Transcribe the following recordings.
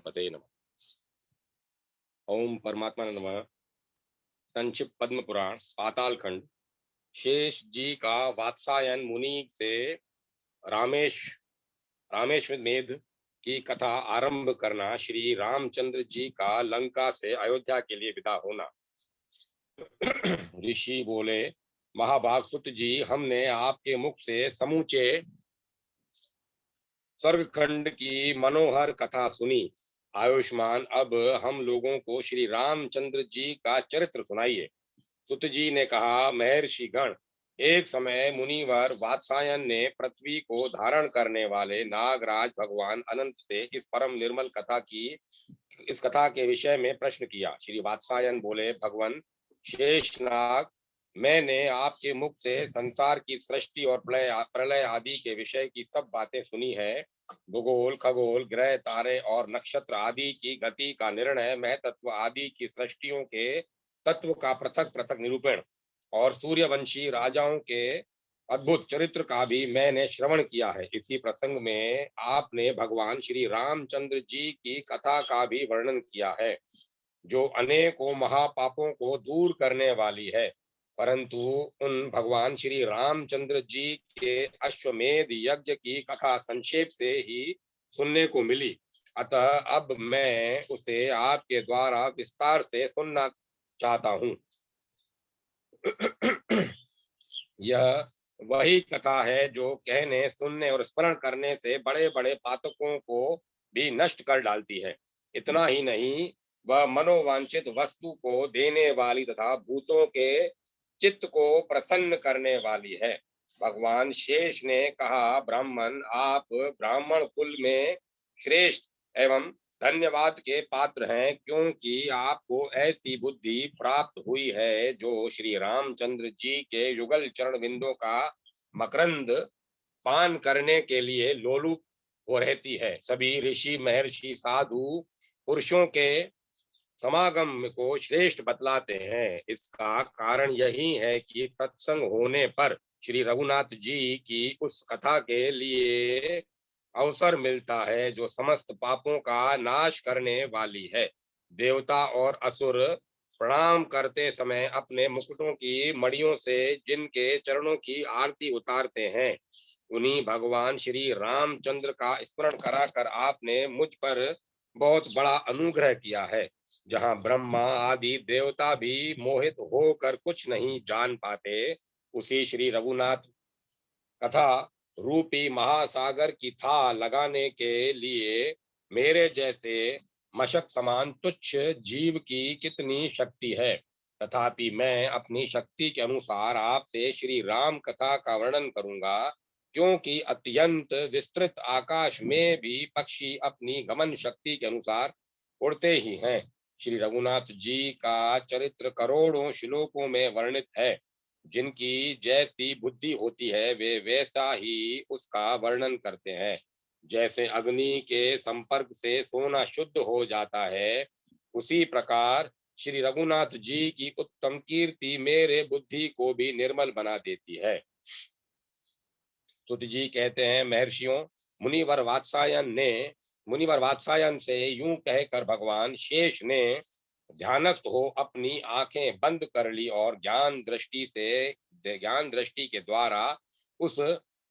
गणपते नमः। ओम परमात्मा नमः। संक्षिप्त पद्म पुराण पाताल खंड। शेष जी का वात्सायन मुनि से रामेश रामेश्वमेध की कथा आरंभ करना। श्री रामचंद्र जी का लंका से अयोध्या के लिए विदा होना। ऋषि बोले, महाभाग सुत जी, हमने आपके मुख से समूचे स्वर्गखंड की मनोहर कथा सुनी। आयुष्मान, अब हम लोगों को श्री रामचंद्र जी का चरित्र सुनाइए। सुत जी ने कहा, महर्षि गण, एक समय मुनिवर वात्सायन ने पृथ्वी को धारण करने वाले नागराज भगवान अनंत से इस कथा के विषय में प्रश्न किया। श्री वात्सायन बोले, भगवान शेषनाग, मैंने आपके मुख से संसार की सृष्टि और प्रलय आदि के विषय की सब बातें सुनी है। भूगोल, खगोल, ग्रह, तारे और नक्षत्र आदि की गति का निर्णय, महतत्व आदि की सृष्टियों के तत्व का पृथक पृथक निरूपण और सूर्यवंशी राजाओं के अद्भुत चरित्र का भी मैंने श्रवण किया है। इसी प्रसंग में आपने भगवान श्री रामचंद्र जी की कथा का भी वर्णन किया है, जो अनेकों महापापों को दूर करने वाली है। परंतु उन भगवान श्री रामचंद्र जी के अश्वमेध यज्ञ की कथा संक्षेप से ही सुनने को मिली। अतः अब मैं उसे आपके द्वारा विस्तार से सुनना चाहता हूँ। यह वही कथा है जो कहने, सुनने और स्मरण करने से बड़े बड़े पातकों को भी नष्ट कर डालती है। इतना ही नहीं, वह मनोवांछित वस्तु को देने वाली तथा भूतों के चित्त को प्रसन्न करने वाली है। भगवान शेष ने कहा, ब्राह्मण, आप ब्राह्मण कुल में श्रेष्ठ एवं धन्यवाद के पात्र हैं, क्योंकि आपको ऐसी बुद्धि प्राप्त हुई है जो श्री रामचंद्र जी के युगल चरण बिंदों का मकरंद पान करने के लिए लोलुप हो रहती है। सभी ऋषि, महर्षि, साधु पुरुषों के समागम को श्रेष्ठ बतलाते हैं। इसका कारण यही है कि सत्संग होने पर श्री रघुनाथ जी की उस कथा के लिए अवसर मिलता है जो समस्त पापों का नाश करने वाली है। देवता और असुर प्रणाम करते समय अपने मुकुटों की मणियों से जिनके चरणों की आरती उतारते हैं, उन्हीं भगवान श्री रामचंद्र का स्मरण कराकर आपने मुझ पर बहुत बड़ा अनुग्रह किया है। जहाँ ब्रह्मा आदि देवता भी मोहित होकर कुछ नहीं जान पाते, उसी श्री रघुनाथ कथा रूपी महासागर की था लगाने के लिए मेरे जैसे मशक समान तुच्छ जीव की कितनी शक्ति है। तथापि मैं अपनी शक्ति के अनुसार आपसे श्री राम कथा का वर्णन करूंगा, क्योंकि अत्यंत विस्तृत आकाश में भी पक्षी अपनी गमन शक्ति के अनुसार उड़ते ही हैं। श्री रघुनाथ जी का चरित्र करोड़ों श्लोकों में वर्णित है। जिनकी जैसी बुद्धि होती है वे वैसा ही उसका वर्णन करते हैं। जैसे अग्नि के संपर्क से सोना शुद्ध हो जाता है, उसी प्रकार श्री रघुनाथ जी की उत्तम कीर्ति मेरे बुद्धि को भी निर्मल बना देती है। सुत जी कहते हैं, महर्षियों, मुनिवर वात्सायन से यूं कहकर भगवान शेष ने ध्यानस्थ हो अपनी आंखें बंद कर ली और ज्ञान दृष्टि के द्वारा उस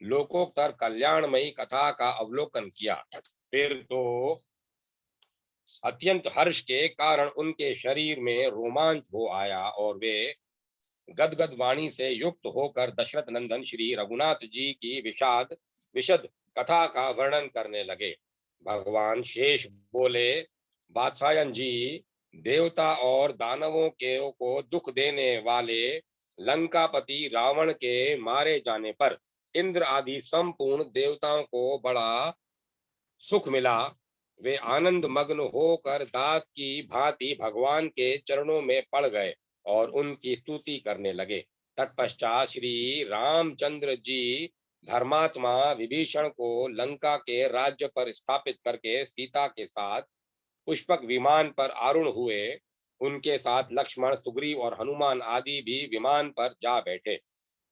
लोकोत्तर कल्याणमयी कथा का अवलोकन किया। फिर तो अत्यंत हर्ष के कारण उनके शरीर में रोमांच हो आया और वे गदगद वाणी से युक्त होकर दशरथ नंदन श्री रघुनाथ जी की विशद कथा का वर्णन करने लगे। भगवान शेष बोले, वात्सायन जी, देवता और दानवों के को दुख देने वाले लंकापति रावण के मारे जाने पर इंद्र आदि संपूर्ण देवताओं को बड़ा सुख मिला। वे आनंद मग्न होकर दास की भांति भगवान के चरणों में पड़ गए और उनकी स्तुति करने लगे। तत्पश्चात श्री रामचंद्र जी धर्मात्मा विभीषण को लंका के राज्य पर स्थापित करके सीता के साथ पुष्पक विमान पर आरूढ़ हुए। उनके साथ लक्ष्मण, सुग्रीव और हनुमान आदि भी विमान पर जा बैठे।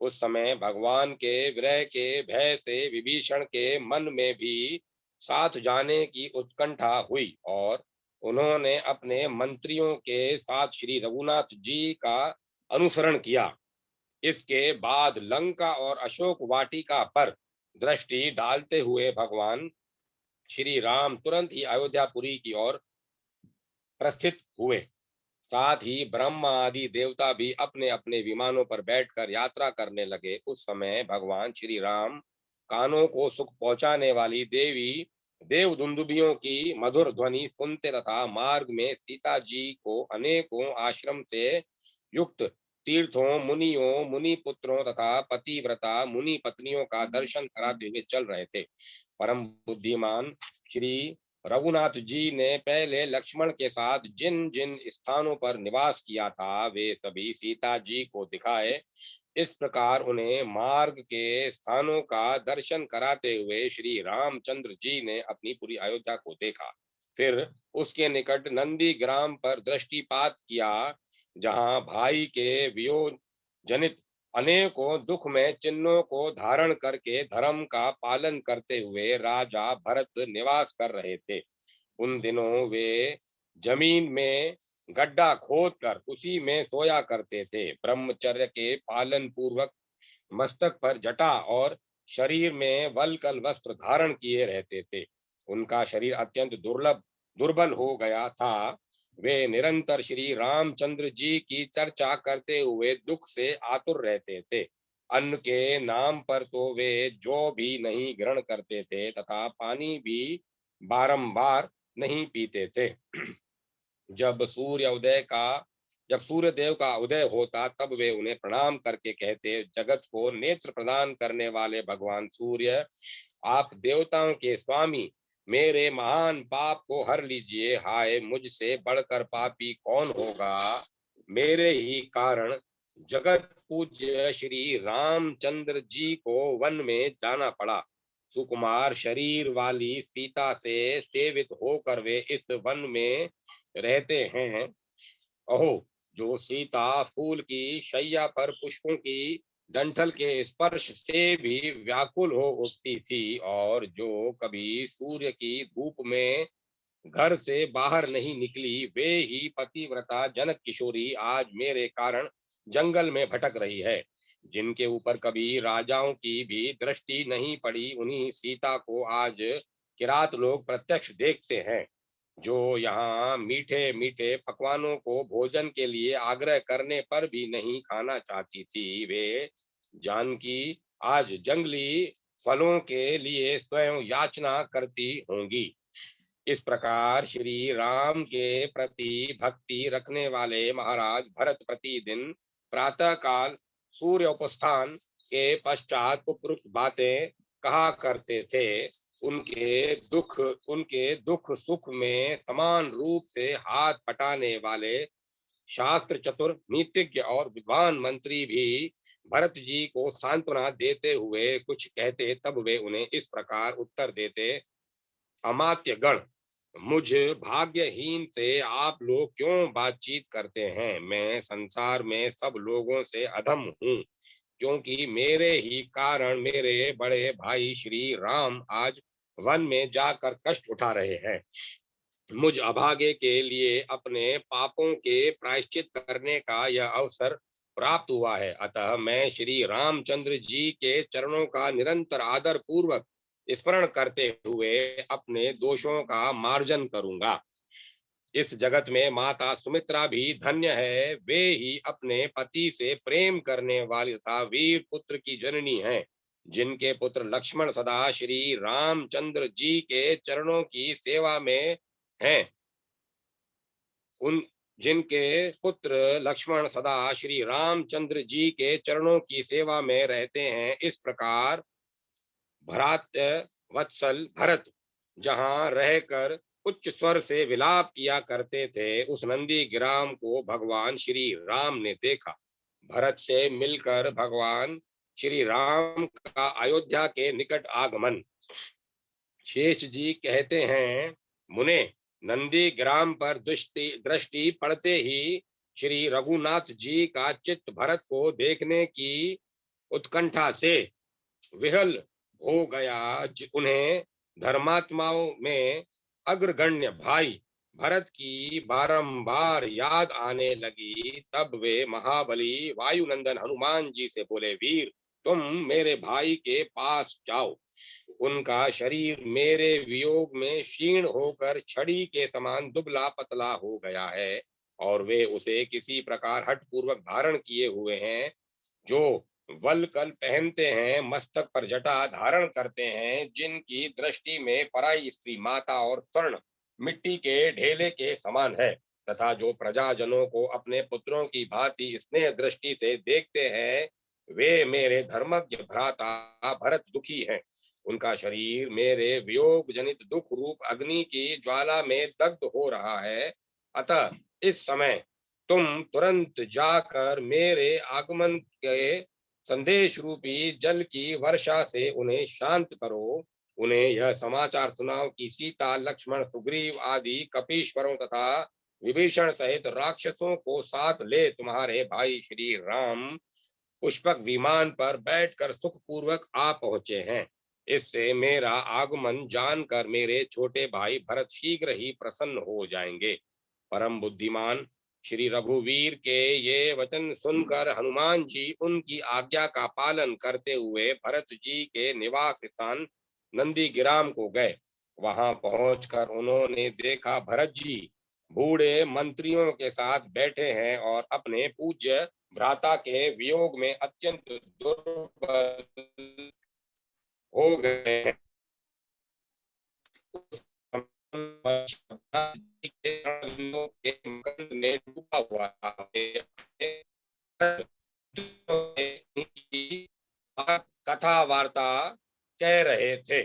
उस समय भगवान के विरह के भय से विभीषण के मन में भी साथ जाने की उत्कंठा हुई और उन्होंने अपने मंत्रियों के साथ श्री रघुनाथ जी का अनुसरण किया। इसके बाद लंका और अशोक वाटिका पर दृष्टि डालते हुए भगवान श्री राम तुरंत ही अयोध्यापुरी की ओर प्रस्थित हुए। साथ ही ब्रह्मा आदि देवता भी अपने अपने विमानों पर बैठकर यात्रा करने लगे। उस समय भगवान श्री राम कानों को सुख पहुंचाने वाली देवी देव दुंदुभियों की मधुर ध्वनि सुनते तथा मार्ग में सीता जी को अनेकों आश्रम से युक्त तीर्थों, मुनियों, मुनि पुत्रों तथा पतिव्रता मुनि पत्नियों का दर्शन कराते हुए चल रहे थे। परम बुद्धिमान श्री रघुनाथ जी ने पहले लक्ष्मण के साथ जिन जिन स्थानों पर निवास किया था वे सभी सीता जी को दिखाए। इस प्रकार उन्हें मार्ग के स्थानों का दर्शन कराते हुए श्री रामचंद्र जी ने अपनी पूरी अयोध्या को देखा। फिर उसके निकट नंदी ग्राम पर दृष्टिपात किया, जहां भाई के वियोग जनित अनेकों दुख में चिन्हों को धारण करके धर्म का पालन करते हुए राजा भरत निवास कर रहे थे। उन दिनों वे जमीन में गड्ढा खोद कर उसी में सोया करते थे। ब्रह्मचर्य के पालन पूर्वक मस्तक पर जटा और शरीर में वलकल वस्त्र धारण किए रहते थे। उनका शरीर अत्यंत दुर्बल हो गया था। वे निरंतर श्री रामचंद्र जी की चर्चा करते हुए दुख से आतुर रहते थे। अन्न के नाम पर तो वे जो भी नहीं ग्रहण करते थे तथा पानी भी बारंबार नहीं पीते थे। जब सूर्य उदय का जब सूर्य देव का उदय होता तब वे उन्हें प्रणाम करके कहते, जगत को नेत्र प्रदान करने वाले भगवान सूर्य, आप देवताओं के स्वामी, मेरे महान पाप को हर लीजिए। हाय, मुझसे बढ़कर पापी कौन होगा। मेरे ही कारण जगत पूज्य श्री रामचंद्र जी को वन में जाना पड़ा। सुकुमार शरीर वाली सीता से सेवित होकर वे इस वन में रहते हैं। अहो, जो सीता फूल की शैया पर पुष्पों की डंठल के स्पर्श से भी व्याकुल हो उठती थी और जो कभी सूर्य की धूप में घर से बाहर नहीं निकली, वे ही पतिव्रता जनक किशोरी आज मेरे कारण जंगल में भटक रही है। जिनके ऊपर कभी राजाओं की भी दृष्टि नहीं पड़ी, उन्हीं सीता को आज किरात लोग प्रत्यक्ष देखते हैं। जो यहाँ मीठे मीठे पकवानों को भोजन के लिए आग्रह करने पर भी नहीं खाना चाहती थी, वे जानकी आज जंगली फलों के लिए स्वयं याचना करती होंगी। इस प्रकार श्री राम के प्रति भक्ति रखने वाले महाराज भरत प्रतिदिन प्रातः काल सूर्य उपस्थान के पश्चात उपरुक्त बातें कहा करते थे। उनके दुख सुख में समान रूप से हाथ बटाने वाले शास्त्र चतुर नीतिज्ञ और विद्वान मंत्री भी भरत जी को सांत्वना देते हुए कुछ कहते, तब वे उन्हें इस प्रकार उत्तर देते, अमात्य गण, मुझ भाग्यहीन से आप लोग क्यों बातचीत करते हैं। मैं संसार में सब लोगों से अधम हूँ, क्योंकि मेरे ही कारण मेरे बड़े भाई श्री राम आज वन में जाकर कष्ट उठा रहे हैं। मुझ अभागे के लिए अपने पापों के प्रायश्चित करने का यह अवसर प्राप्त हुआ है। अतः मैं श्री रामचंद्र जी के चरणों का निरंतर आदर पूर्वक स्मरण करते हुए अपने दोषों का मार्जन करूंगा। इस जगत में माता सुमित्रा भी धन्य है। वे ही अपने पति से प्रेम करने वाली तथा वीर पुत्र की जननी है। जिनके पुत्र लक्ष्मण सदा श्री रामचंद्र जी के चरणों की सेवा में हैं, उन जिनके पुत्र लक्ष्मण सदा श्री रामचंद्र जी के चरणों की सेवा में रहते हैं। इस प्रकार भ्रात वत्सल भरत जहां रहकर उच्च स्वर से विलाप किया करते थे, उस नंदी ग्राम को भगवान श्री राम ने देखा। भरत से मिलकर भगवान श्री राम का अयोध्या के निकट आगमन। शेष जी कहते हैं, मुने, नंदी ग्राम पर दृष्टि पड़ते ही श्री रघुनाथ जी का चित्त भरत को देखने की उत्कंठा से विहल हो गया। उन्हें धर्मात्माओं में अग्रगण्य भाई भरत की बारंबार याद आने लगी, तब वे महाबली वायुनंदन हनुमान जी से बोले, वीर तुम मेरे भाई के पास जाओ। उनका शरीर मेरे वियोग में क्षीण होकर छड़ी के समान दुबला पतला हो गया है और वे उसे किसी प्रकार हठ पूर्वक धारण किए हुए हैं। जो वलकल पहनते हैं, मस्तक पर जटा धारण करते हैं, जिनकी दृष्टि में पराई स्त्री माता और स्वर्ण मिट्टी के ढेले के समान है, तथा जो प्रजाजनों को अपने पुत्रों की भांति स्नेह दृष्टि से देखते हैं, वे मेरे धर्मज्ञ भ्राता भरत दुखी हैं। उनका शरीर मेरे वियोग जनित दुख रूप अग्नि की ज्वाला में दग्ध हो रहा है। अतः इस समय तुम तुरंत जाकर मेरे आगमन के संदेश रूपी जल की वर्षा से उन्हें शांत करो। उन्हें यह समाचार सुनाओ कि सीता, लक्ष्मण, सुग्रीव आदि कपीश्वरों तथा विभीषण सहित राक्षसों को साथ ले तुम्हारे भाई श्री राम पुष्पक विमान पर बैठकर सुखपूर्वक आ पहुंचे हैं। इससे मेरा आगमन जानकर मेरे छोटे भाई भरत शीघ्र ही प्रसन्न हो जाएंगे। परम बुद्धिमान श्री रघुवीर के ये वचन सुनकर हनुमान जी उनकी आज्ञा का पालन करते हुए भरत जी के निवास स्थान नंदीग्राम को गए। वहां पहुंचकर उन्होंने देखा भरत जी बूढ़े मंत्रियों के साथ बैठे हैं और अपने पूज्य भ्राता के वियोग में अत्यंत दुर्बल हो गए हैं। में डूबा हुआ कथा वार्ता कह रहे थे।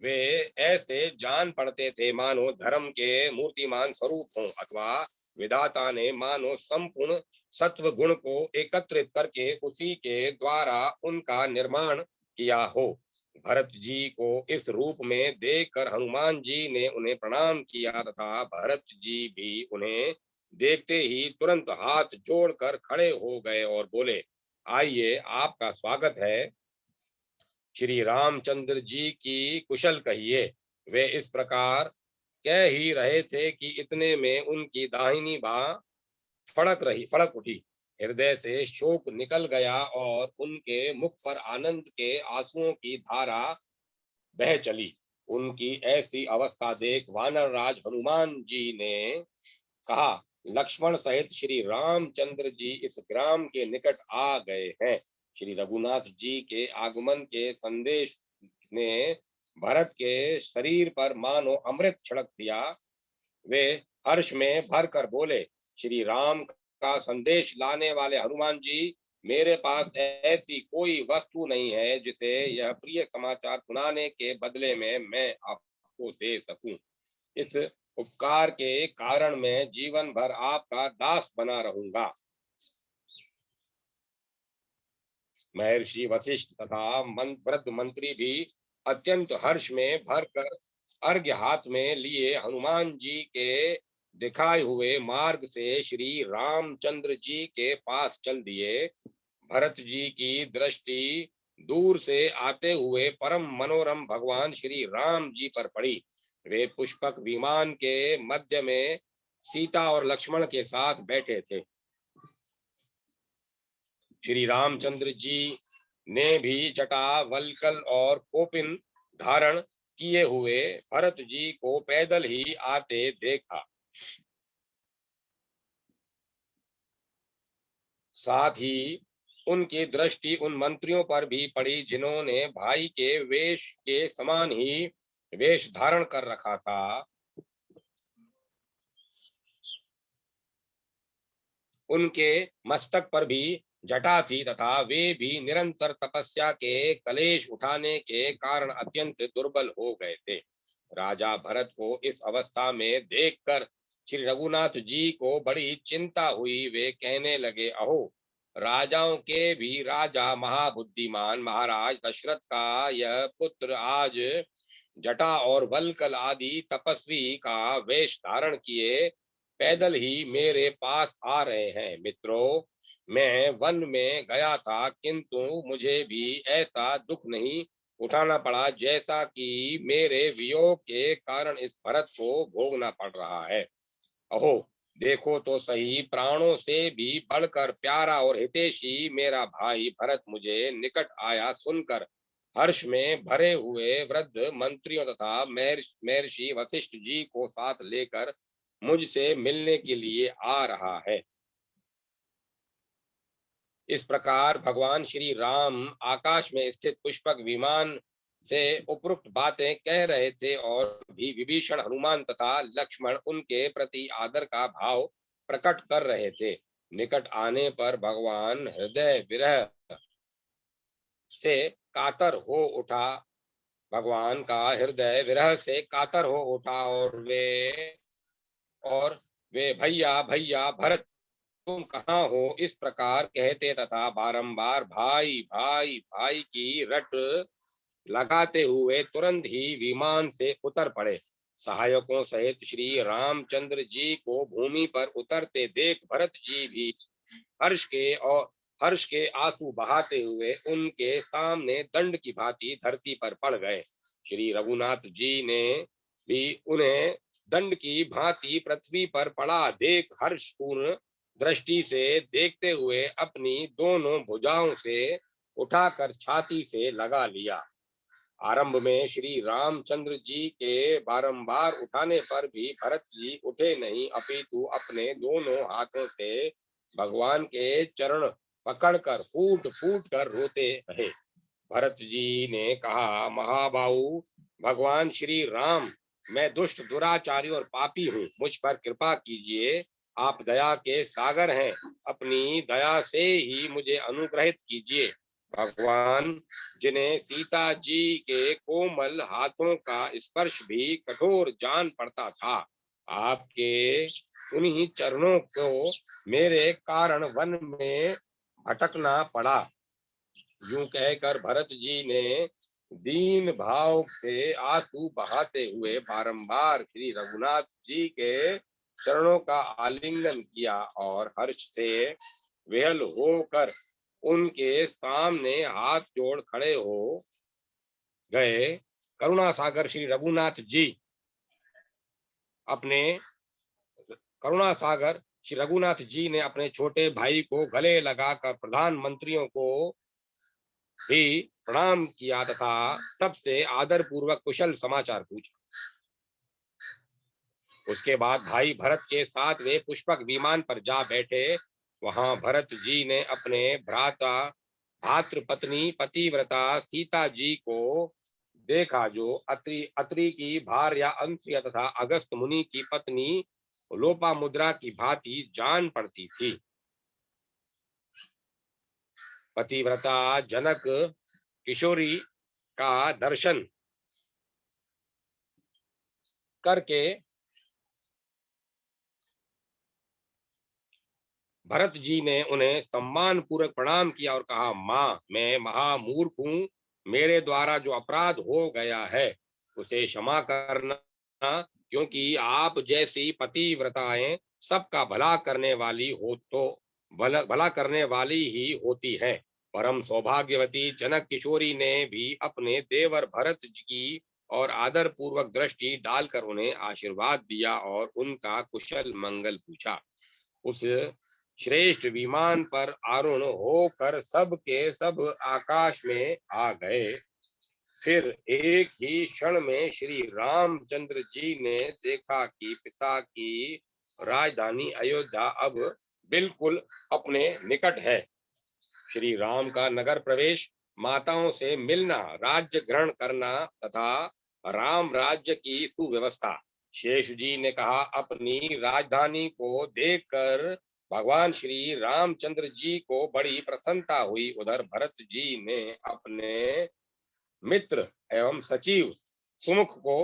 वे ऐसे जान पड़ते थे मानो धर्म के मूर्तिमान स्वरूप हों, अथवा विधाता ने मानो संपूर्ण सत्व गुण को एकत्रित करके उसी के द्वारा उनका निर्माण किया हो। भरत जी को इस रूप में देखकर हनुमान जी ने उन्हें प्रणाम किया तथा भरत जी भी उन्हें देखते ही तुरंत हाथ जोड़कर खड़े हो गए और बोले, आइए आपका स्वागत है। श्री रामचंद्र जी की कुशल कहिए। वे इस प्रकार कह ही रहे थे कि इतने में उनकी दाहिनी बाह फड़क उठी। हृदय से शोक निकल गया और उनके मुख पर आनंद के आंसुओं की धारा बह चली। उनकी ऐसी अवस्था देख वानर राज हनुमान जी ने कहा, लक्ष्मण सहित श्री रामचंद्र जी इस ग्राम के निकट आ गए हैं। श्री रघुनाथ जी के आगमन के संदेश ने भरत के शरीर पर मानो अमृत छिड़क दिया। वे हर्ष में भरकर बोले, श्री राम का संदेश लाने वाले हनुमान जी, मेरे पास ऐसी कोई वस्तु नहीं है जिसे यह प्रिय समाचार सुनाने के बदले में मैं आपको दे सकूं। इस उपकार के कारण मैं जीवन भर आपका दास बना रहूंगा। महर्षि वशिष्ठ तथा वृद्ध मंत्री भी अत्यंत हर्ष में भरकर अर्घ्य हाथ में लिए हनुमान जी के दिखाए हुए मार्ग से श्री रामचंद्र जी के पास चल दिए। भरत जी की दृष्टि दूर से आते हुए परम मनोरम भगवान श्री राम जी पर पड़ी। वे पुष्पक विमान के मध्य में सीता और लक्ष्मण के साथ बैठे थे। श्री रामचंद्र जी ने भी जटा, वलकल और कोपिन धारण किए हुए भरत जी को पैदल ही आते देखा। साथ ही उनकी दृष्टि उन मंत्रियों पर भी पड़ी जिन्होंने भाई के वेश के समान ही वेश धारण कर रखा था। उनके मस्तक पर भी जटा थी तथा वे भी निरंतर तपस्या के कलेश उठाने के कारण अत्यंत दुर्बल हो गए थे। राजा भरत को इस अवस्था में देखकर श्री रघुनाथ जी को बड़ी चिंता हुई। वे कहने लगे, अहो राजाओं के भी राजा महाबुद्धिमान महाराज दशरथ का यह पुत्र आज जटा और वल्कल आदि तपस्वी का वेश धारण किए पैदल ही मेरे पास आ रहे हैं। मित्रों, मैं वन में गया था, किंतु मुझे भी ऐसा दुख नहीं उठाना पड़ा, जैसा कि मेरे वियोग के कारण इस भरत को भोगना पड़ रहा है। अहो, देखो तो सही, प्राणों से भी बढ़कर प्यारा और हितैषी मेरा भाई भरत मुझे निकट आया सुनकर हर्ष में भरे हुए वृद्ध मंत्रियों तथा महर्षि वशिष्ठ जी को साथ लेकर मुझसे मिलने के लिए आ रहा है। इस प्रकार भगवान श्री राम आकाश में स्थित पुष्पक विमान से उपरोक्त बातें कह रहे थे और भी विभीषण, हनुमान तथा लक्ष्मण उनके प्रति आदर का भाव प्रकट कर रहे थे। निकट आने पर भगवान हृदय विरह से कातर हो उठा भगवान का हृदय विरह से कातर हो उठा और वे भैया भैया भरत, तुम कहाँ हो, इस प्रकार कहते तथा बारंबार भाई भाई भाई की रट लगाते हुए तुरंत ही विमान से उतर पड़े। सहायकों सहित श्री रामचंद्र जी को भूमि पर उतरते देख भरत जी भी हर्ष के आंसू बहाते हुए उनके सामने दंड की भांति धरती पर पड़ गए। श्री रघुनाथ जी ने भी उन्हें दंड की भांति पृथ्वी पर पड़ा देख हर्षपूर्ण दृष्टि से देखते हुए अपनी दोनों भुजाओं से उठाकर छाती से लगा लिया। आरंभ में श्री रामचंद्र जी के बारंबार उठाने पर भी भरत जी उठे नहीं, अपितु अपने दोनों हाथों से भगवान के चरण पकड़कर फूट फूट कर रोते रहे। भरत जी ने कहा, महाबाहु भगवान श्री राम, मैं दुष्ट, दुराचारी और पापी हूँ, मुझ पर कृपा कीजिए। आप दया के सागर हैं, अपनी दया से ही मुझे अनुग्रहित कीजिए। भगवान, जिन्हें सीता जी के कोमल हाथों का स्पर्श भी कठोर जान पड़ता था, आपके उन्हीं चरणों को मेरे कारण वन में भटकना पड़ा। यूं कहकर भरत जी ने दीन भाव से आंसू बहाते हुए बारंबार श्री रघुनाथ जी के चरणों का आलिंगन किया और हर्ष से विहल होकर उनके सामने हाथ जोड़ खड़े हो गए। करुणा सागर श्री रघुनाथ जी अपने करुणा सागर श्री रघुनाथ जी ने अपने छोटे भाई को गले लगाकर प्रधानमंत्रियों को भी प्रणाम किया तथा सबसे आदर पूर्वक कुशल समाचार पूछा। उसके बाद भाई भरत के साथ वे पुष्पक विमान पर जा बैठे। वहां भरत जी ने अपने भातृ पत्नी पतिव्रता सीता जी को देखा, जो अत्रि की भार्या अंसुया तथा अगस्त मुनि की पत्नी लोपामुद्रा की भांति जान पड़ती थी। पतिव्रता जनक किशोरी का दर्शन करके भरत जी ने उन्हें सम्मान पूर्वक प्रणाम किया और कहा, माँ, मैं महामूर्ख हूँ, मेरे द्वारा जो अपराध हो गया है उसे क्षमा करना, क्योंकि आप जैसी पतिव्रताएं सबका भला करने वाली हो तो भला करने वाली ही होती है। परम सौभाग्यवती जनक किशोरी ने भी अपने देवर भरत जी की और आदर पूर्वक दृष्टि डालकर उन्हें आशीर्वाद दिया और उनका कुशल मंगल पूछा। उस श्रेष्ठ विमान पर आरूढ़ होकर सब के सब आकाश में आ गए। फिर एक ही क्षण में श्री रामचंद्र जी ने देखा कि पिता की राजधानी अयोध्या अब बिल्कुल अपने निकट है। श्री राम का नगर प्रवेश, माताओं से मिलना, राज्य ग्रहण करना तथा राम राज्य की सुव्यवस्था। शेष जी ने कहा, अपनी राजधानी को देखकर भगवान श्री रामचंद्र जी को बड़ी प्रसन्नता हुई। उधर भरत जी ने अपने मित्र एवं सचिव सुमुख को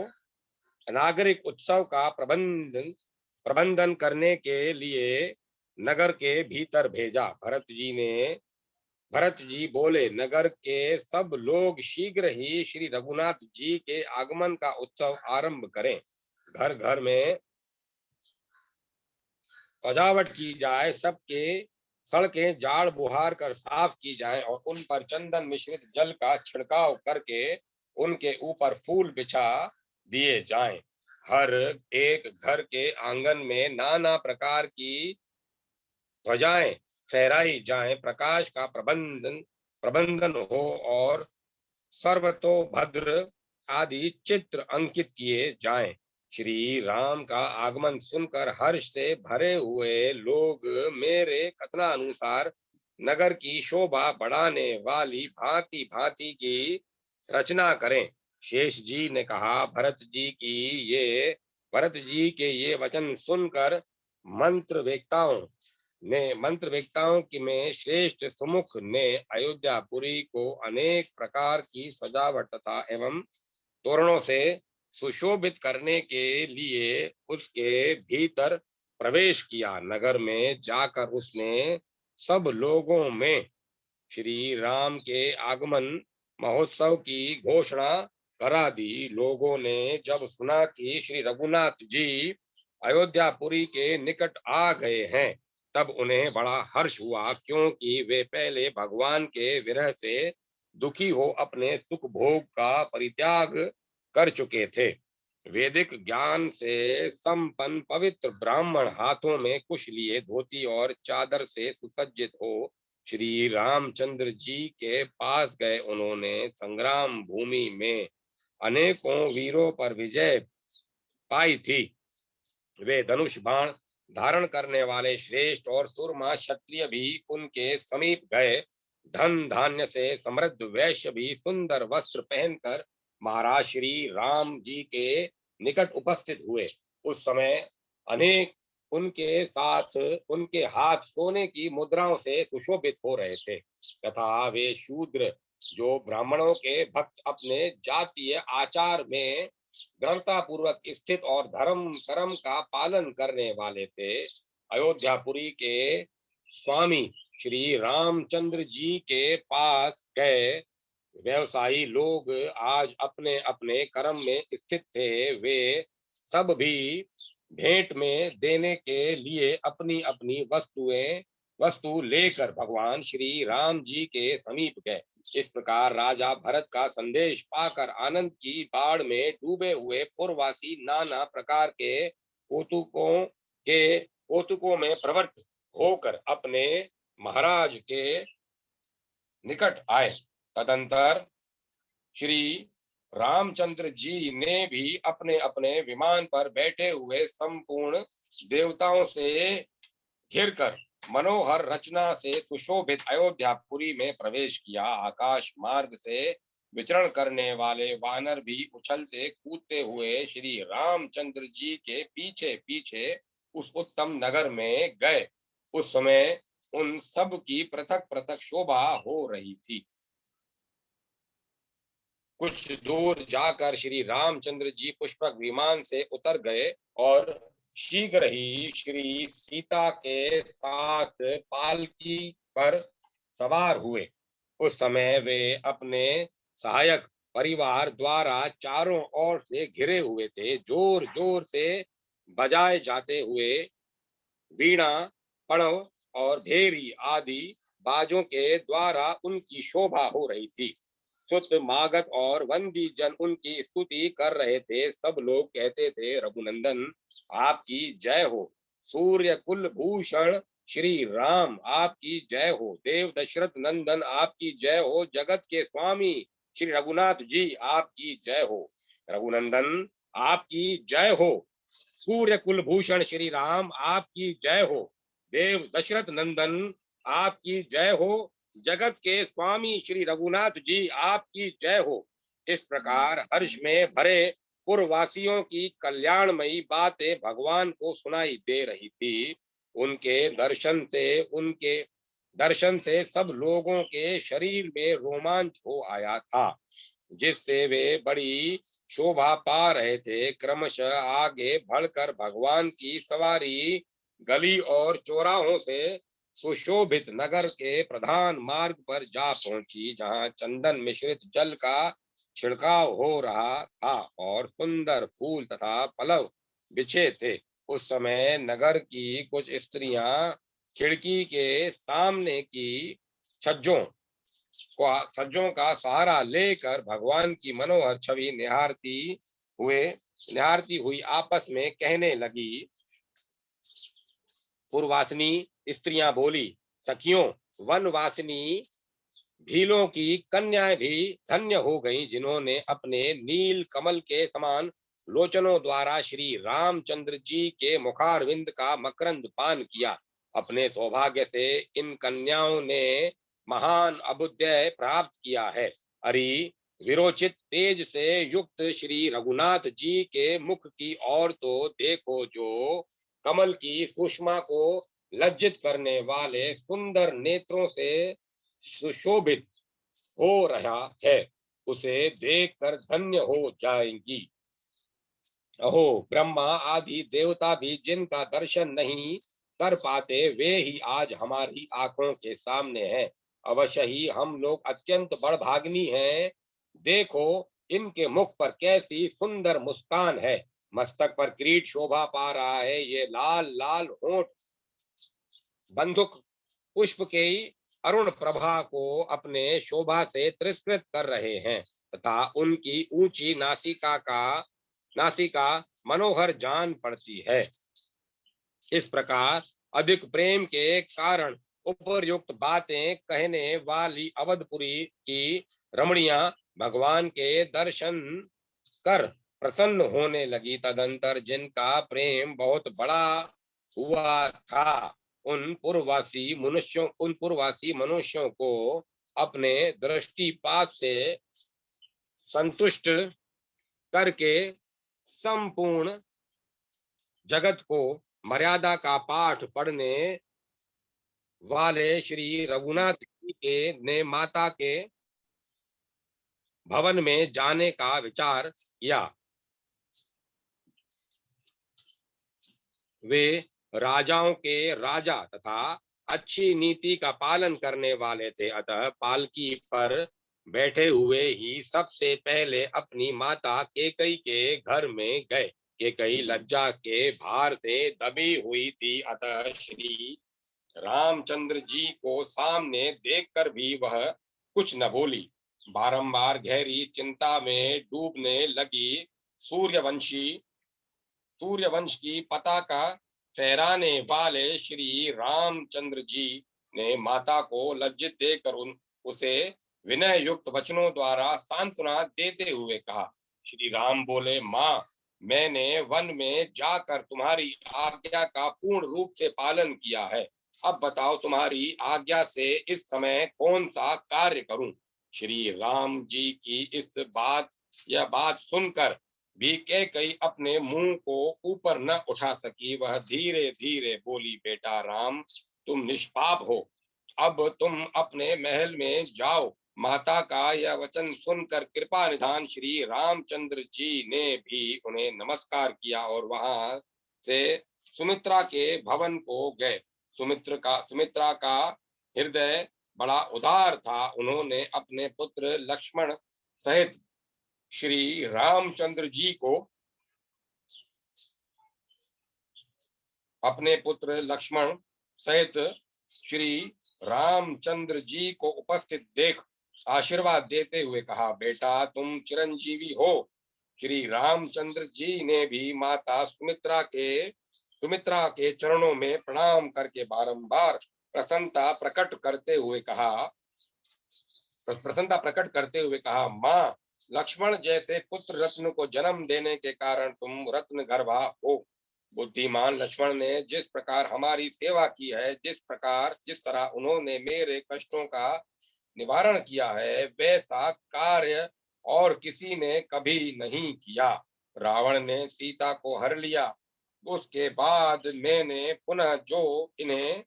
नागरिक उत्सव का प्रबंधन करने के लिए नगर के भीतर भेजा। भरत जी बोले, नगर के सब लोग शीघ्र ही श्री रघुनाथ जी के आगमन का उत्सव आरंभ करें। घर घर में सजावट की जाए, सबके सड़कें जाड़ बुहार कर साफ की जाएं और उन पर चंदन मिश्रित जल का छिड़काव करके उनके ऊपर फूल बिछा दिए जाएं। हर एक घर के आंगन में नाना प्रकार की ध्वजाएं फहराई जाएं, प्रकाश का प्रबंधन हो और सर्वतोभद्र आदि चित्र अंकित किए जाएं। श्री राम का आगमन सुनकर हर्ष से भरे हुए लोग मेरे कथनानुसार नगर की शोभा बढ़ाने वाली भांति भांति की रचना करें। शेष जी ने कहा, भरत जी के ये वचन सुनकर मंत्र वेत्ताओं मंत्र वेत्ताओं की में श्रेष्ठ सुमुख ने अयोध्यापुरी को अनेक प्रकार की सजावट तथा एवं तोरणों से सुशोभित करने के लिए उसके भीतर प्रवेश किया। नगर में जाकर उसने सब लोगों में श्री राम के आगमन महोत्सव की घोषणा करा दी। लोगों ने जब सुना कि श्री रघुनाथ जी अयोध्यापुरी के निकट आ गए हैं, तब उन्हें बड़ा हर्ष हुआ, क्योंकि वे पहले भगवान के विरह से दुखी हो अपने सुख भोग का परित्याग कर चुके थे। वैदिक ज्ञान से संपन्न पवित्र ब्राह्मण हाथों में कुश लिए धोती और चादर से सुसज्जित हो श्री रामचंद्र जी के पास गए। उन्होंने संग्राम भूमि में अनेकों वीरों पर विजय पाई थी। वे धनुष बाण धारण करने वाले श्रेष्ठ और सुरमा क्षत्रिय भी उनके समीप गए। धन धान्य से समृद्ध वैश्य भी सुंदर वस्त्र पहनकर महाराज श्री राम जी के निकट उपस्थित हुए। उस समय अनेक उनके साथ उनके हाथ सोने की मुद्राओं से सुशोभित हो रहे थे तथा वे शूद्र जो ब्राह्मणों के भक्त अपने जातीय आचार में दृढ़ता पूर्वक स्थित और धर्म कर्म का पालन करने वाले थे, अयोध्यापुरी के स्वामी श्री रामचंद्र जी के पास गए। व्यवसायी लोग आज अपने अपने कर्म में स्थित थे। वे सब भी भेंट में देने के लिए अपनी अपनी वस्तु लेकर भगवान श्री राम जी के समीप गए। इस प्रकार राजा भरत का संदेश पाकर आनंद की बाढ़ में डूबे हुए पूर्ववासी नाना प्रकार के कौतुकों में प्रवृत्त होकर अपने महाराज के निकट आए। तदंतर श्री रामचंद्र जी ने भी अपने अपने विमान पर बैठे हुए संपूर्ण देवताओं से घिरकर मनोहर रचना से सुशोभित अयोध्यापुरी में प्रवेश किया। आकाश मार्ग से विचरण करने वाले वानर भी उछलते कूदते हुए श्री रामचंद्र जी के पीछे पीछे उस उत्तम नगर में गए। उस समय उन सब की पृथक पृथक शोभा हो रही थी। कुछ दूर जाकर श्री रामचंद्र जी पुष्पक विमान से उतर गए और शीघ्र ही श्री सीता के साथ पालकी पर सवार हुए। उस समय वे अपने सहायक परिवार द्वारा चारों ओर से घिरे हुए थे। जोर जोर से बजाए जाते हुए वीणा, पणव और भेरी आदि बाजों के द्वारा उनकी शोभा हो रही थी। सुत मागध और वंदी जन उनकी स्तुति कर रहे थे। सब लोग कहते थे, रघुनंदन आपकी जय हो, सूर्य कुल भूषण श्री राम आपकी जय हो, देव दशरथ नंदन आपकी जय हो, जगत के स्वामी श्री रघुनाथ जी आपकी जय हो। रघुनंदन आपकी जय हो, सूर्य कुल भूषण श्री राम आपकी जय हो, देव दशरथ नंदन आपकी जय हो, जगत के स्वामी श्री रघुनाथ जी आपकी जय हो। इस प्रकार हर्ष में भरे पूर्ववासियों की कल्याणमयी बातें भगवान को सुनाई दे रही थी। उनके दर्शन से सब लोगों के शरीर में रोमांच हो आया था, जिससे वे बड़ी शोभा पा रहे थे। क्रमशः आगे बढ़कर भगवान की सवारी गली और चौराहों से सुशोभित नगर के प्रधान मार्ग पर जा पहुंची, जहां चंदन मिश्रित जल का छिड़काव हो रहा था और सुंदर फूल तथा पलव बिछे थे। उस समय नगर की कुछ स्त्रियां खिड़की के सामने की छज्जों छज्जों का सहारा लेकर भगवान की मनोहर छवि निहारती हुई आपस में कहने लगी। पूर्ववासिनी स्त्रियां बोली, सखियों, वनवासिनी भीलों की कन्याएं भी धन्य हो गईं, जिन्होंने अपने नील कमल के समान लोचनों द्वारा श्री रामचंद्र जी के मुखारविंद का मकरंद पान किया। अपने सौभाग्य से इन कन्याओं ने महान अभ्युदय प्राप्त किया है। अरि विरोचित तेज से युक्त श्री रघुनाथ जी के मुख की ओर तो देखो, जो कमल की सुषमा को लज्जित करने वाले सुंदर नेत्रों से सुशोभित हो रहा है, उसे देखकर धन्य हो जाएंगी। अहो, ब्रह्मा आदि देवता भी जिनका दर्शन नहीं कर पाते, वे ही आज हमारी आंखों के सामने हैं। अवश्य ही हम लोग अत्यंत बड़भाग्नी हैं। देखो, इनके मुख पर कैसी सुंदर मुस्कान है, मस्तक पर किरीट शोभा पा रहा है, ये लाल लाल होंठ बंदुक पुष्प के अरुण प्रभा को अपने शोभा से तिरस्कृत कर रहे हैं, तथा उनकी ऊंची नासिका मनोहर जान पड़ती है। इस प्रकार अधिक प्रेम के कारण उपरयुक्त बातें कहने वाली अवधपुरी की रमणियां भगवान के दर्शन कर प्रसन्न होने लगी। तदंतर जिनका प्रेम बहुत बड़ा हुआ था, उन पूर्ववासी मनुष्यों को अपने दृष्टिपात से संतुष्ट करके संपूर्ण जगत को मर्यादा का पाठ पढ़ने वाले श्री रघुनाथ जी के ने माता के भवन में जाने का विचार किया। वे राजाओं के राजा तथा अच्छी नीति का पालन करने वाले थे, अतः पालकी पर बैठे हुए ही सबसे पहले अपनी माता केकई के घर में गए। केकई लज्जा के भार से दबी हुई थी, अतः श्री रामचंद्र जी को सामने देखकर भी वह कुछ न बोली। बारंबार गहरी चिंता में डूबने लगी सूर्यवंश की पताका फहराने वाले श्री रामचंद्र जी ने माता को लज्जित देकर उसे विनय युक्त वचनों द्वारा सांत्वना देते हुए कहा। श्री राम बोले, माँ, मैंने वन में जाकर तुम्हारी आज्ञा का पूर्ण रूप से पालन किया है। अब बताओ, तुम्हारी आज्ञा से इस समय कौन सा कार्य करूं? श्री राम जी की यह बात सुनकर भी कैकई अपने मुंह को ऊपर न उठा सकी। वह धीरे धीरे बोली, बेटा राम, तुम निष्पाप हो, अब तुम अपने महल में जाओ। माता का यह वचन सुनकर कृपा निधान श्री रामचंद्र जी ने भी उन्हें नमस्कार किया और वहां से सुमित्रा के भवन को गए। सुमित्रा का हृदय बड़ा उदार था। उन्होंने अपने पुत्र लक्ष्मण सहित श्री रामचंद्र जी को उपस्थित देख आशीर्वाद देते हुए कहा, बेटा तुम चिरंजीवी हो। श्री रामचंद्र जी ने भी माता सुमित्रा के चरणों में प्रणाम करके बारंबार प्रसन्नता प्रकट करते हुए कहा, माँ, लक्ष्मण जैसे पुत्र रत्न को जन्म देने के कारण तुम रत्न गर्भा हो। बुद्धिमान लक्ष्मण ने जिस प्रकार हमारी सेवा की है, जिस तरह उन्होंने मेरे कष्टों का निवारण किया है, वैसा कार्य और किसी ने कभी नहीं किया। रावण ने सीता को हर लिया, उसके बाद मैंने पुनः जो इन्हें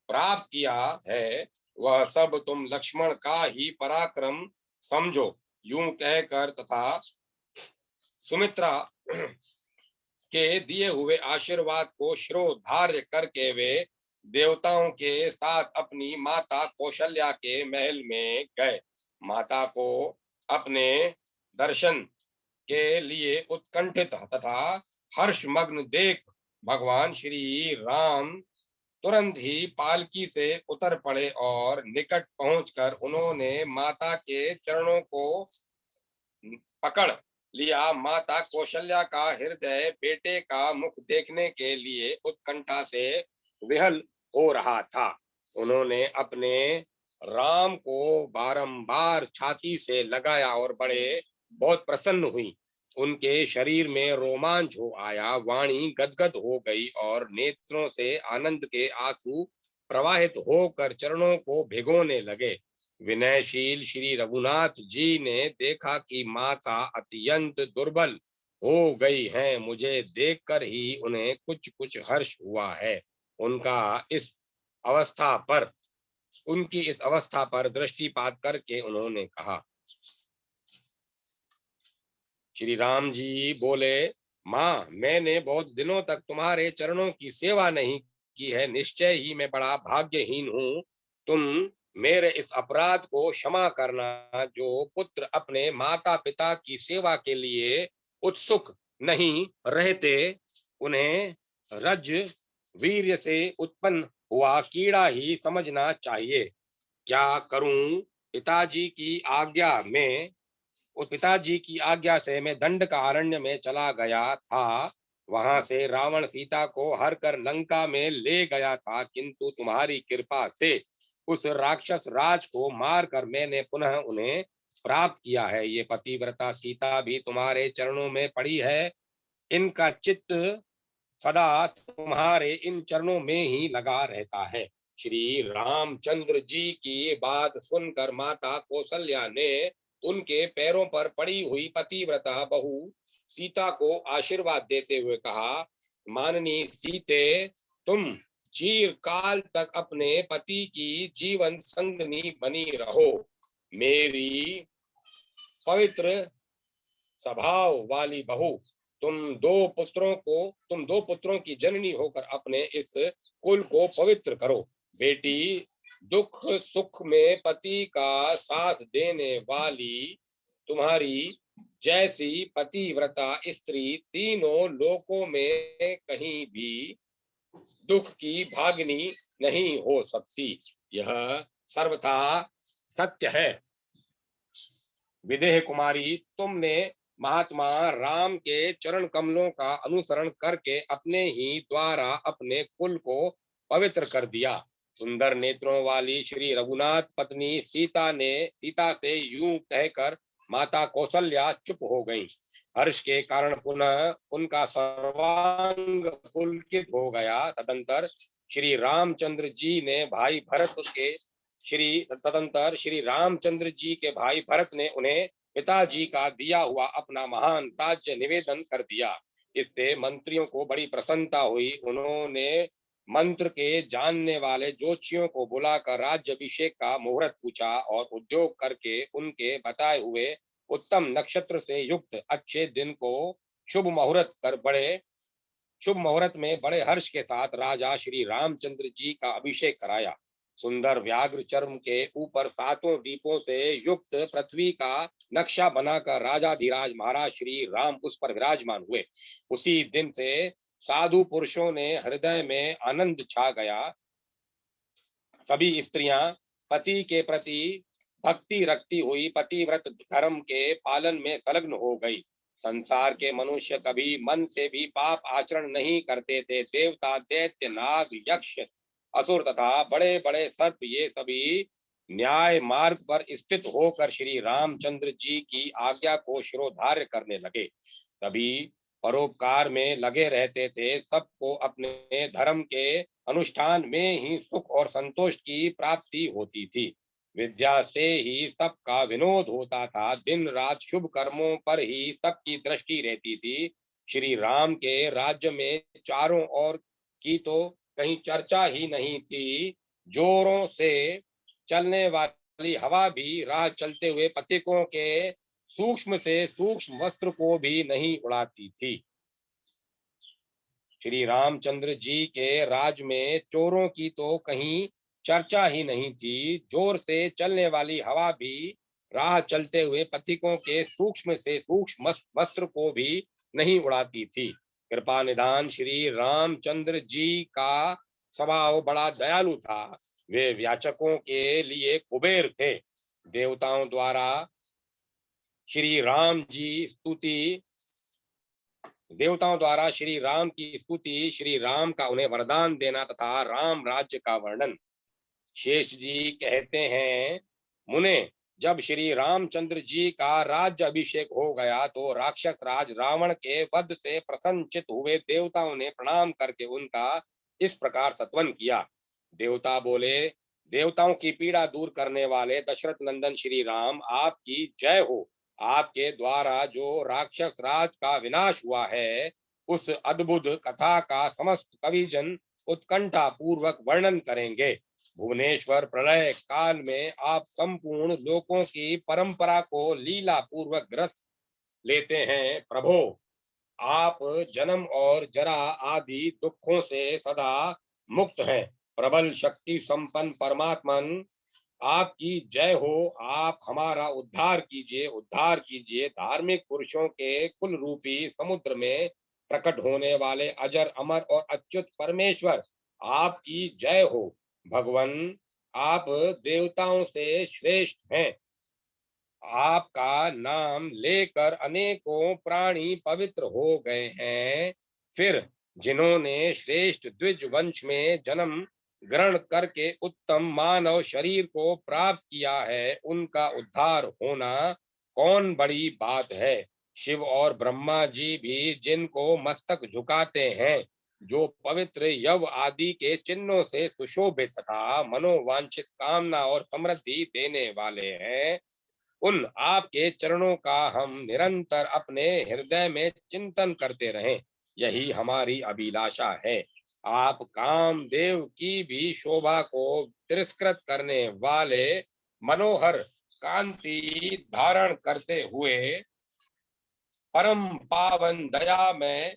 प्राप्त किया है, वह सब तुम लक्ष्मण का ही पराक्रम समझो। यूं कहकर तथा सुमित्रा के दिए हुए आशीर्वाद को शिरोधार्य करके वे देवताओं के साथ अपनी माता कौशल्या के महल में गए। माता को अपने दर्शन के लिए उत्कंठित तथा हर्षमग्न देख भगवान श्री राम तुरंत ही पालकी से उतर पड़े और निकट पहुंचकर उन्होंने माता के चरणों को पकड़ लिया। माता कौशल्या का हृदय बेटे का मुख देखने के लिए उत्कंठा से विहल हो रहा था। उन्होंने अपने राम को बारंबार छाती से लगाया और बड़े बहुत प्रसन्न हुई। उनके शरीर में रोमांच हो आया, वाणी गदगद हो गई और नेत्रों से आनंद के आंसू प्रवाहित होकर चरणों को भिगोने लगे। विनयशील श्री रघुनाथ जी ने देखा कि माता अत्यंत दुर्बल हो गई हैं। मुझे देखकर ही उन्हें कुछ कुछ हर्ष हुआ है। उनका इस अवस्था पर उनकी इस अवस्था पर दृष्टिपात करके उन्होंने कहा। श्री राम जी बोले, माँ, मैंने बहुत दिनों तक तुम्हारे चरणों की सेवा नहीं की है। निश्चय ही मैं बड़ा भाग्यहीन हूँ। तुम मेरे इस अपराध को क्षमा करना। जो पुत्र अपने माता पिता की सेवा के लिए उत्सुक नहीं रहते, उन्हें रज वीर्य से उत्पन्न हुआ कीड़ा ही समझना चाहिए। क्या करूं? पिताजी की आज्ञा में और पिताजी की आज्ञा से मैं दंड का अरण्य में चला गया था। वहां से रावण सीता को हर कर लंका में ले गया था, किंतु तुम्हारी कृपा से उस राक्षस राज को मारकर मैंने पुनः उन्हें प्राप्त किया है। ये पतिव्रता सीता भी तुम्हारे चरणों में पड़ी है। इनका चित्त सदा तुम्हारे इन चरणों में ही लगा रहता है। श्री रामचंद्र जी की बात सुनकर माता कौशल्या ने उनके पैरों पर पड़ी हुई पतिव्रता बहू सीता को आशीर्वाद देते हुए कहा, माननी सीते, तुम चिरकाल तक अपने पति की जीवन संगनी बनी रहो। मेरी पवित्र स्वभाव वाली बहू, तुम दो पुत्रों की जननी होकर अपने इस कुल को पवित्र करो। बेटी, दुख सुख में पति का साथ देने वाली तुम्हारी जैसी पतिव्रता स्त्री तीनों लोकों में कहीं भी दुख की भागिनी नहीं हो सकती। यह सर्वथा सत्य है। विदेह कुमारी, तुमने महात्मा राम के चरण कमलों का अनुसरण करके अपने ही द्वारा अपने कुल को पवित्र कर दिया। सुंदर नेत्रों वाली श्री रघुनाथ पत्नी सीता से यूं कहकर माता कौशल्या चुप हो गईं। हर्ष के कारण पुनः उनका सर्वांग पुलकित हो गया। तदंतर श्री रामचंद्र जी ने भाई भरत के श्री रामचंद्र जी के भाई भरत ने उन्हें पिताजी का दिया हुआ अपना महान राज्य निवेदन कर दिया। इससे मंत्रियों को बड़ी प्रसन्नता हुई। उन्होंने मंत्र के जानने वाले ज्योतिषियों को बुलाकर राज्यभिषेक का मुहूर्त पूछा और उद्योग करके उनके बताए हुए उत्तम नक्षत्र से युक्त अच्छे दिन को शुभ मुहूर्त में बड़े हर्ष के साथ राजा श्री रामचंद्र जी का अभिषेक कराया। सुंदर व्याघ्र चर्म के ऊपर सातों दीपों से युक्त पृथ्वी का नक्शा बनाकर राजाधिराज महाराज श्री राम उस पर विराजमान हुए। उसी दिन से साधु पुरुषों ने हृदय में आनंद छा गया। सभी स्त्रियां पति के प्रति भक्ति रखती हुई पतिव्रत धर्म के पालन में संलग्न हो गई। संसार के मनुष्य कभी मन से भी पाप आचरण नहीं करते थे। देवता, दैत्य, नाग, यक्ष, असुर तथा बड़े बड़े सर्प, ये सभी न्याय मार्ग पर स्थित होकर श्री रामचंद्र जी की आज्ञा को शिरोधार्य करने लगे। सभी परोपकार में लगे रहते थे। सबको अपने धर्म के अनुष्ठान में ही सुख और संतोष की प्राप्ति होती थी। विद्या से ही सबका विनोद होता था। दिन रात शुभ कर्मों पर ही सबकी दृष्टि रहती थी। श्री राम के राज्य में चारों ओर की तो कहीं चर्चा ही नहीं थी। जोरों से चलने वाली हवा भी राह चलते हुए पथिकों के सूक्ष्म से सूक्ष्म वस्त्र को भी नहीं उड़ाती थी। श्री रामचंद्र जी के राज में चोरों की तो कहीं चर्चा ही नहीं थी। जोर से चलने वाली हवा भी राह चलते हुए पथिकों के सूक्ष्म से सूक्ष्म वस्त्र को भी नहीं उड़ाती थी। कृपा निधान श्री रामचंद्र जी का स्वभाव बड़ा दयालु था। वे याचकों के लिए कुबेर थे। देवताओं द्वारा श्री राम जी स्तुति देवताओं द्वारा श्री राम की स्तुति, श्री राम का उन्हें वरदान देना तथा राम राज्य का वर्णन। शेष जी कहते हैं, मुने, जब श्री रामचंद्र जी का राज्य अभिषेक हो गया तो राक्षस राज रावण के वध से प्रसन्नचित हुए देवताओं ने प्रणाम करके उनका इस प्रकार सत्वन किया। देवता बोले, देवताओं की पीड़ा दूर करने वाले दशरथ नंदन श्री राम, आपकी जय हो। आपके द्वारा जो राक्षस राज का विनाश हुआ है, उस अद्भुत कथा का समस्त कविजन उत्कंठा पूर्वक वर्णन करेंगे। भुवनेश्वर प्रलय काल में आप संपूर्ण लोकों की परंपरा को लीला पूर्वक ग्रस लेते हैं। प्रभो, आप जन्म और जरा आदि दुखों से सदा मुक्त हैं। प्रबल शक्ति संपन्न परमात्मन, आपकी जय हो। आप हमारा उद्धार कीजिए, उद्धार कीजिए। धार्मिक पुरुषों के कुल रूपी समुद्र में प्रकट होने वाले अजर अमर और अच्युत परमेश्वर, आपकी जय हो। भगवन, आप देवताओं से श्रेष्ठ हैं। आपका नाम लेकर अनेकों प्राणी पवित्र हो गए हैं। फिर जिन्होंने श्रेष्ठ द्विज वंश में जन्म ग्रहण करके उत्तम मानव शरीर को प्राप्त किया है, उनका उद्धार होना कौन बड़ी बात है। शिव और ब्रह्मा जी भी जिनको मस्तक झुकाते हैं, जो पवित्र यव आदि के चिन्हों से सुशोभित तथा मनोवांछित कामना और समृद्धि देने वाले हैं, उन आपके चरणों का हम निरंतर अपने हृदय में चिंतन करते रहें, यही हमारी अभिलाषा है। आप कामदेव की भी शोभा को तिरस्कृत करने वाले मनोहर कांति धारण करते हुए परम पावन दया में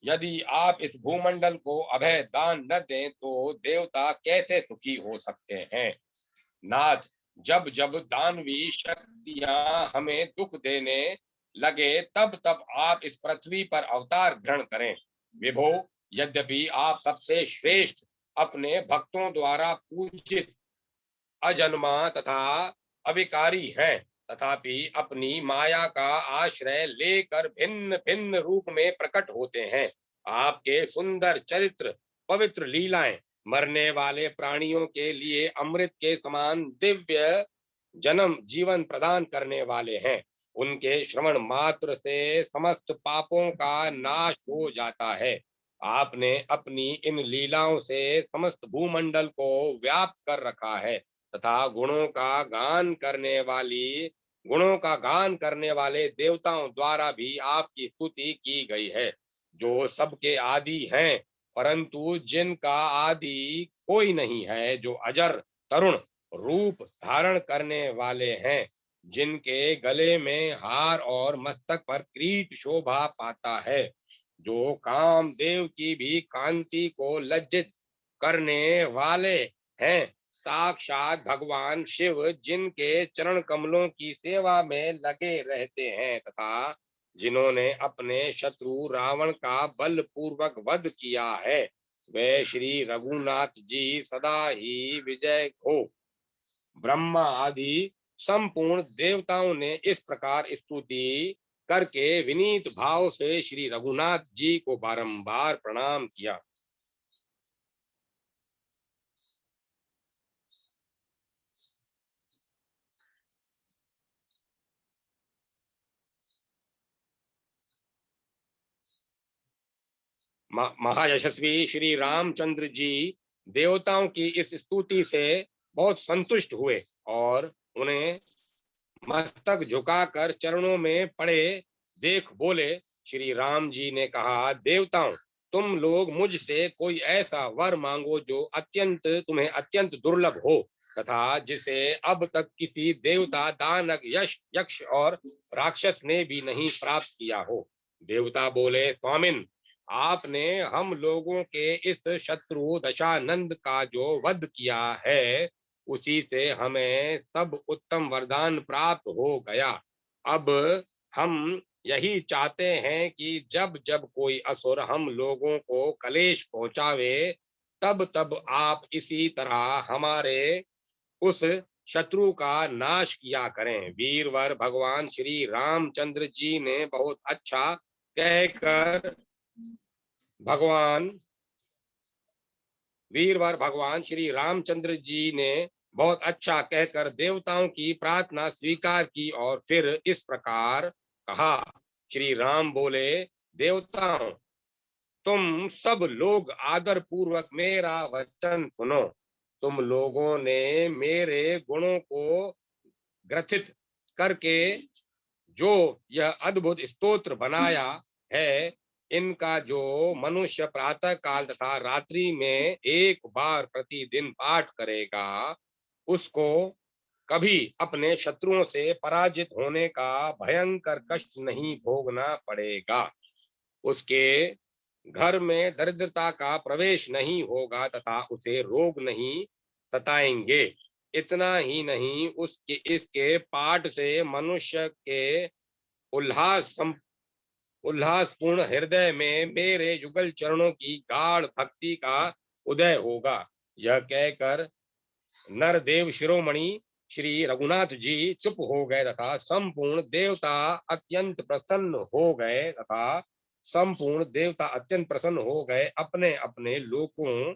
यदि आप इस भूमंडल को अभय दान न दें तो देवता कैसे सुखी हो सकते हैं। नाथ, जब जब दानवी शक्तियां हमें दुख देने लगे, तब तब आप इस पृथ्वी पर अवतार ग्रहण करें। विभो, यद्यपि आप सबसे श्रेष्ठ, अपने भक्तों द्वारा पूजित, अजन्मा तथा अविकारी हैं, तथापि अपनी माया का आश्रय लेकर भिन्न भिन्न रूप में प्रकट होते हैं। आपके सुंदर चरित्र, पवित्र लीलाएं मरने वाले प्राणियों के लिए अमृत के समान दिव्य जन्म जीवन प्रदान करने वाले हैं। उनके श्रवण मात्र से समस्त पापों का नाश हो जाता है। आपने अपनी इन लीलाओं से समस्त भूमंडल को व्याप्त कर रखा है तथा गुणों का गान करने वाले देवताओं द्वारा भी आपकी स्तुति की गई है, जो सबके आदि हैं, परंतु जिनका आदि कोई नहीं है, जो अजर तरुण रूप धारण करने वाले हैं, जिनके गले में हार और मस्तक पर किरीट शोभा पाता है, जो कामदेव की भी कांति को लज्जित करने वाले हैं, साक्षात भगवान शिव, जिनके चरण कमलों की सेवा में लगे रहते हैं तथा जिन्होंने अपने शत्रु रावण का बलपूर्वक वध किया है, वे श्री रघुनाथ जी सदा ही विजय हो। ब्रह्मा आदि संपूर्ण देवताओं ने इस प्रकार स्तुति करके विनीत भाव से श्री रघुनाथ जी को बारंबार प्रणाम किया। महायशस्वी श्री रामचंद्र जी देवताओं की इस स्तुति से बहुत संतुष्ट हुए और उन्हें मस्तक झुकाकर चरणों में पड़े देख बोले। श्री राम जी ने कहा, देवताओं, तुम लोग मुझसे कोई ऐसा वर मांगो जो तुम्हें अत्यंत दुर्लभ हो तथा जिसे अब तक किसी देवता, दानव, यक्ष और राक्षस ने भी नहीं प्राप्त किया हो। देवता बोले, स्वामिन, आपने हम लोगों के इस शत्रु दशानंद का जो वध किया है, उसी से हमें सब उत्तम वरदान प्राप्त हो गया। अब हम यही चाहते हैं कि जब जब कोई असुर हम लोगों को कलेश पहुंचावे, तब तब आप इसी तरह हमारे उस शत्रु का नाश किया करें। वीरवर भगवान श्री रामचंद्र जी ने बहुत अच्छा कहकर भगवान वीरवर भगवान श्री रामचंद्र जी ने बहुत अच्छा कहकर देवताओं की प्रार्थना स्वीकार की और फिर इस प्रकार कहा। श्री राम बोले, देवताओं, तुम सब लोग आदर पूर्वक मेरा वचन सुनो। तुम लोगों ने मेरे गुणों को ग्रथित करके जो यह अद्भुत स्तोत्र बनाया है, इनका जो मनुष्य प्रातः काल तथा रात्रि में एक बार प्रतिदिन पाठ करेगा, उसको कभी अपने शत्रुओं से पराजित होने का भयंकर कष्ट नहीं भोगना पड़ेगा। उसके घर में दरिद्रता का प्रवेश नहीं होगा तथा उसे रोग नहीं सताएंगे। इतना ही नहीं, उसके इसके पाठ से मनुष्य के उल्लासपूर्ण हृदय में मेरे युगल चरणों की गाढ़ भक्ति का उदय होगा। यह कहकर नरदेव शिरोमणि श्री रघुनाथ जी चुप हो गए तथा संपूर्ण देवता अत्यंत प्रसन्न हो गए अपने अपने लोकों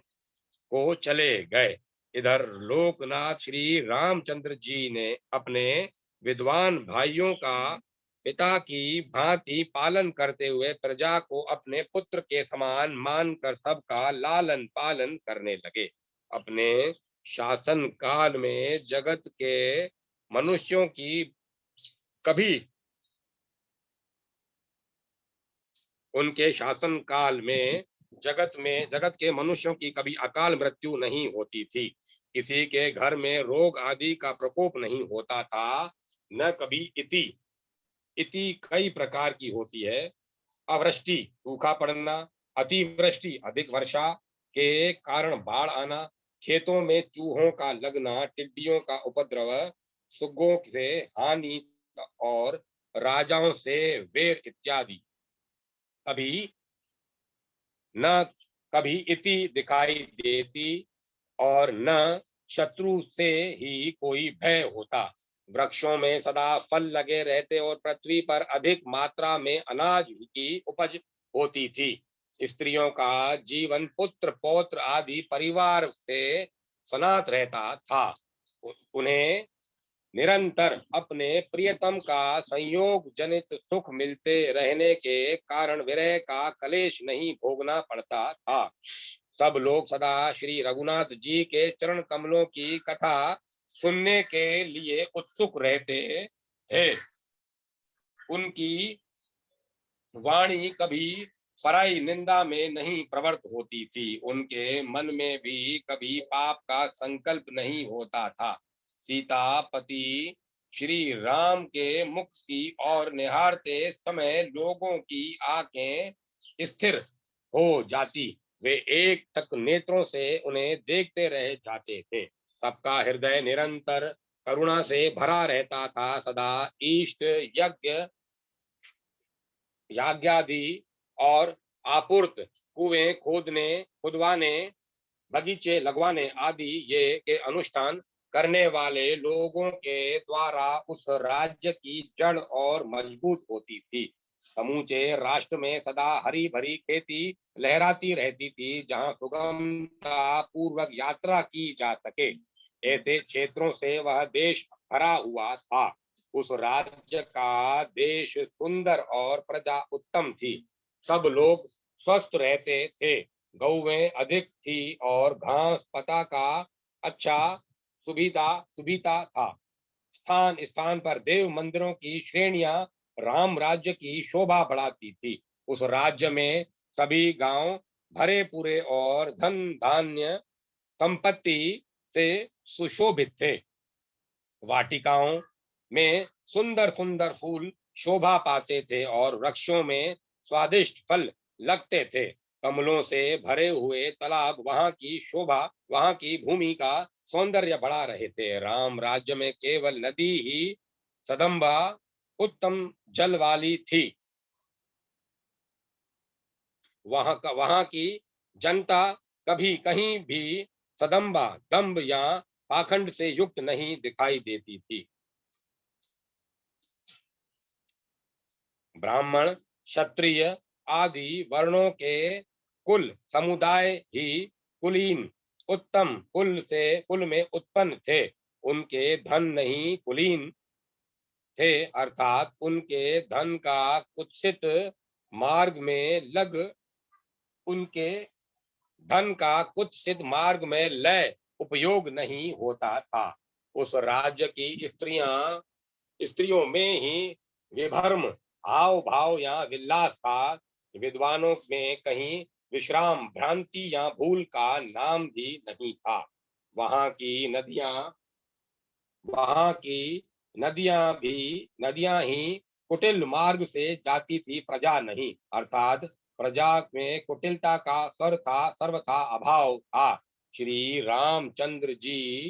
को चले गए। इधर लोकनाथ श्री रामचंद्र जी ने अपने विद्वान भाइयों का पिता की भांति पालन करते हुए प्रजा को अपने पुत्र के समान मानकर सबका लालन पालन करने लगे। अपने शासन काल में जगत के मनुष्यों की कभी उनके शासन काल में जगत के मनुष्यों की कभी अकाल मृत्यु नहीं होती थी। किसी के घर में रोग आदि का प्रकोप नहीं होता था। न कभी इति कई प्रकार की होती है। अवृष्टि, सूखा पड़ना, अतिवृष्टि, अधिक वर्षा के कारण बाढ़ आना, खेतों में चूहों का लगना, टिड्डियों का उपद्रव, सुग्गों से हानि और राजाओं से वेर इत्यादि। कभी न कभी इति दिखाई देती और न शत्रु से ही कोई भय होता। वृक्षों में सदा फल लगे रहते और पृथ्वी पर अधिक मात्रा में अनाज की उपज होती थी। स्त्रियों का जीवन पुत्र पौत्र आदि परिवार से सनात रहता था। उन्हें निरंतर अपने प्रियतम का संयोग जनित सुख मिलते रहने के कारण विरह का कलेश नहीं भोगना पड़ता था। सब लोग सदा श्री रघुनाथ जी के चरण कमलों की कथा सुनने के लिए उत्सुक रहते थे। उनकी वाणी कभी पराई निंदा में नहीं प्रवृत्त होती थी। उनके मन में भी कभी पाप का संकल्प नहीं होता था। सीतापति श्री राम के मुख की ओर निहारते समय लोगों की आंखें स्थिर हो जाती। वे एक टक नेत्रों से उन्हें देखते रह जाते थे। सबका हृदय निरंतर करुणा से भरा रहता था। सदा इष्ट यज्ञ याज्ञादि और आपूर्त, कुएं खोदने खुदवाने, बगीचे लगवाने आदि ये के अनुष्ठान करने वाले लोगों के द्वारा उस राज्य की जड़ और मजबूत होती थी। समूचे राष्ट्र में सदा हरी भरी खेती लहराती रहती थी, जहां सुगमता पूर्वक यात्रा की जा सके। ऐसे क्षेत्रों से वह देश भरा हुआ था। उस राज्य का देश सुंदर और प्रजा उत्तम थी। सब लोग स्वस्थ रहते थे। गौवें अधिक थी और घास पता का अच्छा सुविधा सुविधा था। स्थान स्थान पर देव मंदिरों की श्रेणियां राम राज्य की शोभा बढ़ाती थी। उस राज्य में सभी गांव भरे पूरे और धन धान्य संपत्ति से सुशोभित थे। वाटिकाओं में सुंदर सुंदर फूल शोभा पाते थे और वृक्षों में स्वादिष्ट फल लगते थे। कमलों से भरे हुए तालाब वहां की भूमि का सौंदर्य बढ़ा रहे थे। राम राज्य में केवल नदी ही सदम्बा उत्तम जल वाली थी। वहां की जनता कभी कहीं भी सदम्बा, दंभ या पाखंड से युक्त नहीं दिखाई देती थी। ब्राह्मण, क्षत्रिय आदि वर्णों के कुल समुदाय ही कुलीन उत्तम कुल में उत्पन्न थे। उनके धन नहीं कुलीन थे, अर्थात उनके धन का कुत्सित मार्ग में लग उनके धन का कुत्सित मार्ग में लय उपयोग नहीं होता था। उस राज्य की स्त्रियों में ही विभर्म हाव भाव या विलास था। विद्वानों में कहीं विश्राम, भ्रांति या भूल का नाम भी नहीं था। वहां की नदियां वहां की नदियां ही कुटिल मार्ग से जाती थी, प्रजा नहीं। अर्थात प्रजा में कुटिलता का सर्वथा अभाव था। श्री रामचंद्र जी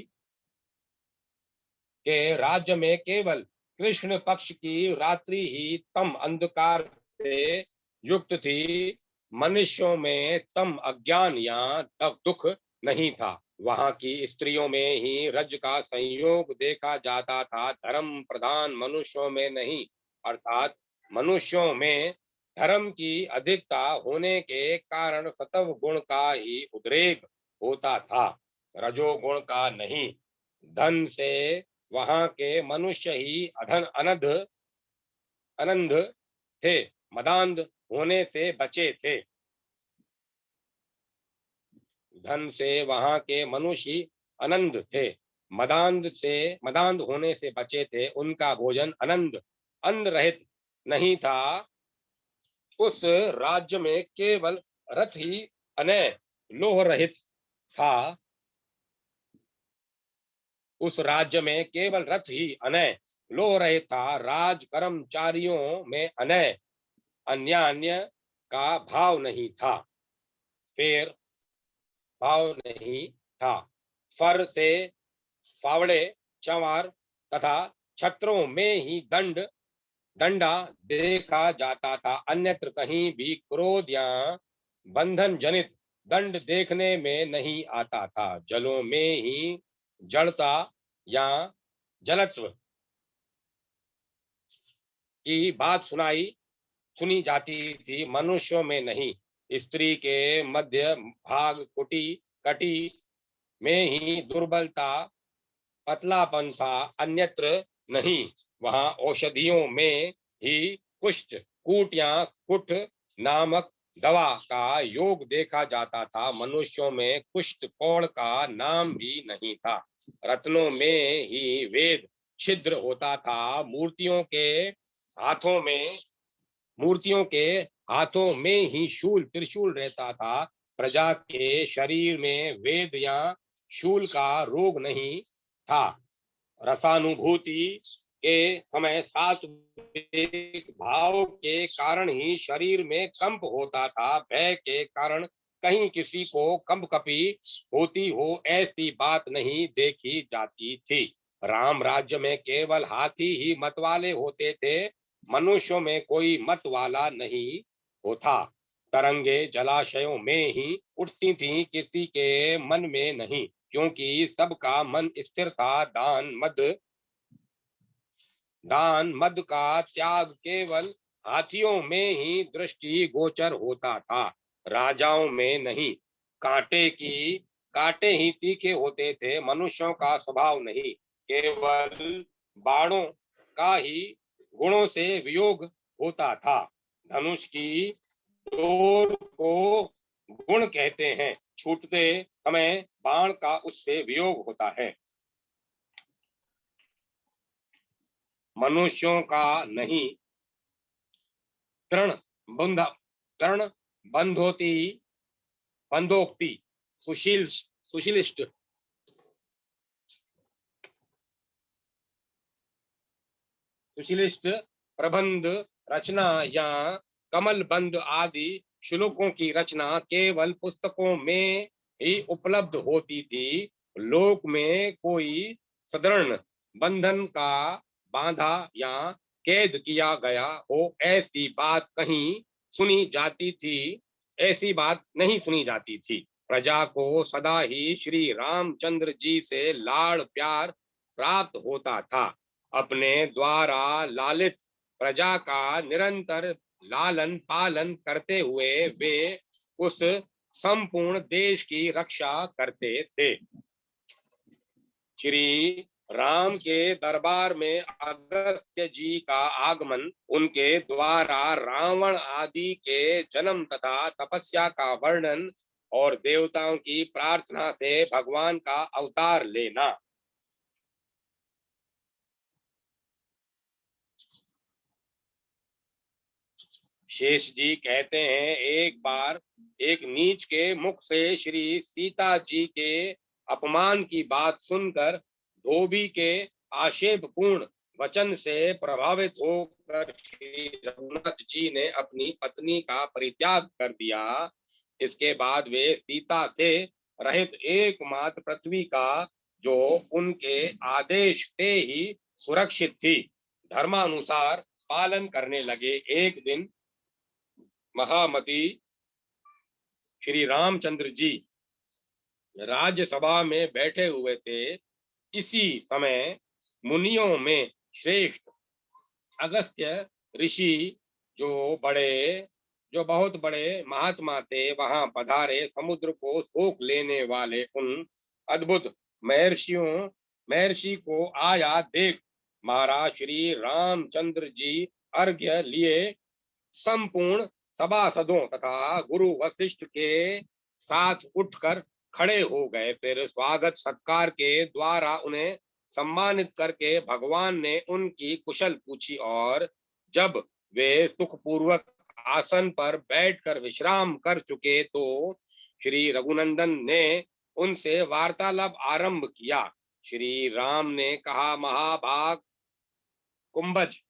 के राज्य में केवल कृष्ण पक्ष की रात्रि ही तम अंधकार से युक्त थी। मनुष्यों में तम अज्ञान या दुख नहीं था। वहां की स्त्रियों में ही रज का संयोग देखा जाता था, धर्म प्रधान मनुष्यों में नहीं। अर्थात मनुष्यों में धर्म की अधिकता होने के कारण सत्व गुण का ही उद्रेक होता था, रजोगुण का नहीं। धन से वहां के मनुष्य ही अनंध थे, मदांध होने से बचे थे। धन से वहां के मनुष्य ही अनंत थे, मदांध होने से बचे थे। उनका भोजन अनंत अन्न रहित नहीं था। उस राज्य में केवल रथ ही अनय लोह रहित था। उस राज्य में केवल रथ ही अनय लोह रहित था। राज कर्मचारियों में अनय अन्य का भाव नहीं था, फेर भाव नहीं था। फर से फावड़े, चंवार तथा छत्रों में ही दंडा देखा जाता था। अन्यत्र कहीं भी क्रोध या बंधन जनित दंड देखने में नहीं आता था। जलों में ही जड़ता या जलत्व की बात सुनी जाती थी, मनुष्यों में नहीं। स्त्री के मध्य भाग कटी में ही दुर्बलता, पतलापन था, अन्यत्र नहीं। वहां औषधियों में ही कुष्ठ कूट या कुठ नामक दवा का योग देखा जाता था। मनुष्यों में कुष्ठ कोण का नाम भी नहीं था। रत्नों में ही वेद छिद्र होता था। मूर्तियों के हाथों में ही शूल त्रिशूल रहता था। प्रजा के शरीर में वेद या शूल का रोग नहीं था। रसानुभूति के समय सात्विक भाव के कारण ही शरीर में कंप होता था। भय के कारण कहीं किसी को कंपकपी होती हो, ऐसी बात नहीं देखी जाती थी। राम राज्य में केवल हाथी ही मत वाले होते थे, मनुष्यों में कोई मत वाला नहीं होता। तरंगे जलाशयों में ही उठती थी, किसी के मन में नहीं, क्योंकि सबका मन स्थिर था। दान मद का त्याग केवल हाथियों में ही दृष्टि गोचर होता था, राजाओं में नहीं। कांटे ही तीखे होते थे, मनुष्यों का स्वभाव नहीं। केवल बाणों का ही गुणों से वियोग होता था। धनुष की डोर को गुण कहते हैं, छूटते समय बाण का उससे वियोग होता है। मनुष्यों का नहीं। तृण तृण बंधोक्ति, सुशीलिष्ट प्रबंध रचना या कमल बंद आदि श्लोकों की रचना केवल पुस्तकों में ही उपलब्ध होती थी। लोक में कोई सदृढ़ बंधन का बांधा या कैद किया गया हो, ऐसी बात नहीं सुनी जाती थी। प्रजा को सदा ही श्री रामचंद्र जी से लाड़ प्यार प्राप्त होता था। अपने द्वारा लालित प्रजा का निरंतर लालन पालन करते हुए वे उस संपूर्ण देश की रक्षा करते थे। श्री राम के दरबार में अगस्त्य जी का आगमन, उनके द्वारा रावण आदि के जन्म तथा तपस्या का वर्णन और देवताओं की प्रार्थना से भगवान का अवतार लेना। शेष जी कहते हैं, एक बार एक नीच के मुख से श्री सीता जी के अपमान की बात सुनकर धोबी के आक्षेपपूर्ण वचन से प्रभावित होकर श्री रघुनाथ जी ने अपनी पत्नी का परित्याग कर दिया। इसके बाद वे सीता से रहित एकमात्र पृथ्वी का, जो उनके आदेश से ही सुरक्षित थी, धर्मानुसार पालन करने लगे। एक दिन महामती श्री रामचंद्र जी राज्यसभा में बैठे हुए थे। इसी समय मुनियों में श्रेष्ठ अगस्त्य ऋषि, जो बहुत बड़े महात्मा थे, वहां पधारे। समुद्र को सोख लेने वाले उन अद्भुत महर्षि को आया देख महाराज श्री रामचंद्र जी अर्घ्य लिए संपूर्ण सभासदों तथा गुरु वशिष्ठ के साथ उठकर खड़े हो गए। फिर स्वागत सत्कार के द्वारा उन्हें सम्मानित करके भगवान ने उनकी कुशल पूछी, और जब वे सुखपूर्वक आसन पर बैठकर विश्राम कर चुके तो श्री रघुनंदन ने उनसे वार्तालाप आरंभ किया। श्री राम ने कहा, महाभाग कुंभज,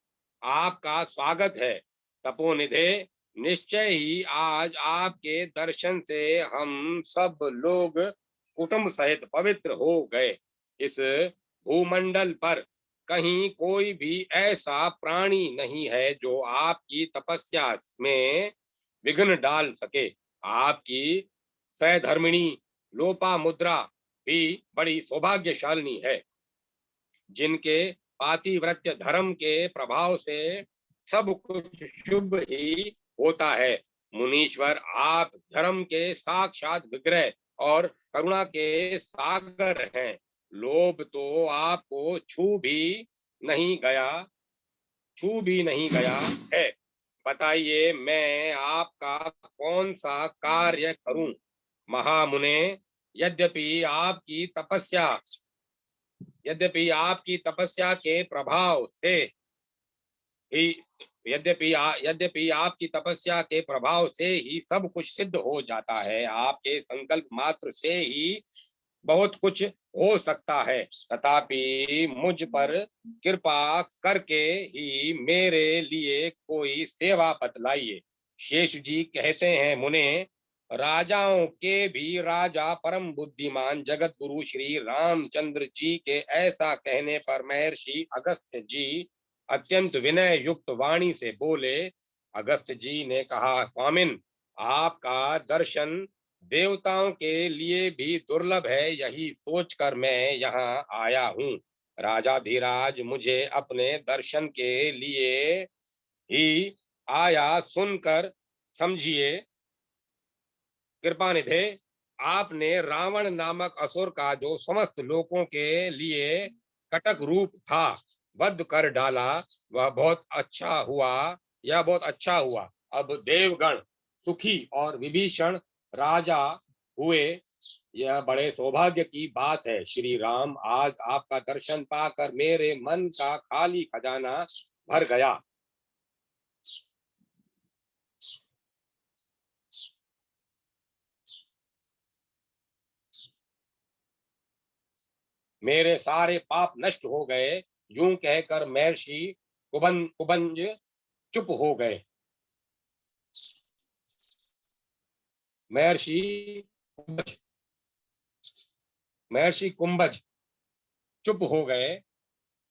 आपका स्वागत है। तपोनिधे, निश्चय ही आज आपके दर्शन से हम सब लोग कुटुंब सहित पवित्र हो गए। इस भूमंडल पर कहीं कोई भी ऐसा प्राणी नहीं है जो आपकी तपस्या में विघ्न डाल सके। आपकी सधर्मिणी लोपामुद्रा भी बड़ी सौभाग्यशालिनी है, जिनके पातिव्रत्य धर्म के प्रभाव से सब कुछ शुभ ही होता है। मुनीश्वर, आप धर्म के साक्षात विग्रह और करुणा के सागर हैं। लोभ तो आपको छू भी नहीं गया है। बताइए, मैं आपका कौन सा कार्य करूं? महामुने, यद्यपि आपकी तपस्या के प्रभाव से ही यद्यपि आपकी तपस्या के प्रभाव से ही सब कुछ सिद्ध हो जाता है, आपके संकल्प मात्र से ही बहुत कुछ हो सकता है। तथापि मुझ पर कृपा करके ही मेरे लिए कोई सेवा बतलाइए। शेष जी कहते हैं, मुने, राजाओं के भी राजा परम बुद्धिमान जगत गुरु श्री रामचंद्र जी के ऐसा कहने पर महर्षि अगस्त्य जी अत्यंत विनय युक्त वाणी से बोले। अगस्त्य जी ने कहा, स्वामिन, आपका दर्शन देवताओं के लिए भी दुर्लभ है, यही सोचकर मैं यहाँ आया हूँ। राजाधिराज, मुझे अपने दर्शन के लिए ही आया सुनकर समझिए। कृपानिधे, आपने रावण नामक असुर का, जो समस्त लोगों के लिए कटक रूप था, वध कर डाला। वह बहुत अच्छा हुआ, यह बहुत अच्छा हुआ। अब देवगण सुखी और विभीषण राजा हुए, यह बड़े सौभाग्य की बात है। श्री राम, आज आपका दर्शन पाकर मेरे मन का खाली खजाना भर गया। मेरे सारे पाप नष्ट हो गए। यूं कहकर महर्षि कुबंज चुप हो गए। महर्षि कुंभज चुप हो गए।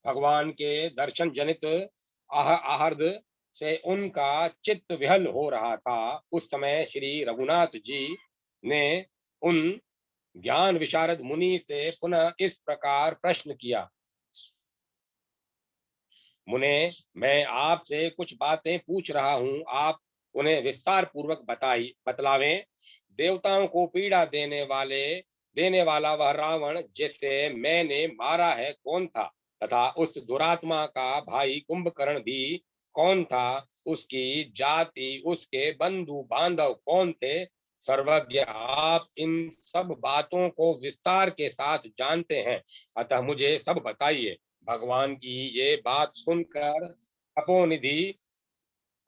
भगवान के दर्शन जनित आहर्द से उनका चित्त विहल हो रहा था। उस समय श्री रघुनाथ जी ने उन ज्ञान विशारद मुनि से पुनः इस प्रकार प्रश्न किया, मुने, मैं आपसे कुछ बातें पूछ रहा हूँ, आप उन्हें विस्तार पूर्वक बतलावें। देवताओं को पीड़ा देने वाला वह रावण जिसे मैंने मारा है कौन था, तथा उस दुरात्मा का भाई कुंभकर्ण भी कौन था, उसकी जाति, उसके बंधु बांधव कौन थे। सर्वज्ञ आप इन सब बातों को विस्तार के साथ जानते हैं, अतः मुझे सब बताइए। भगवान की ये बात सुनकर तपोनिधि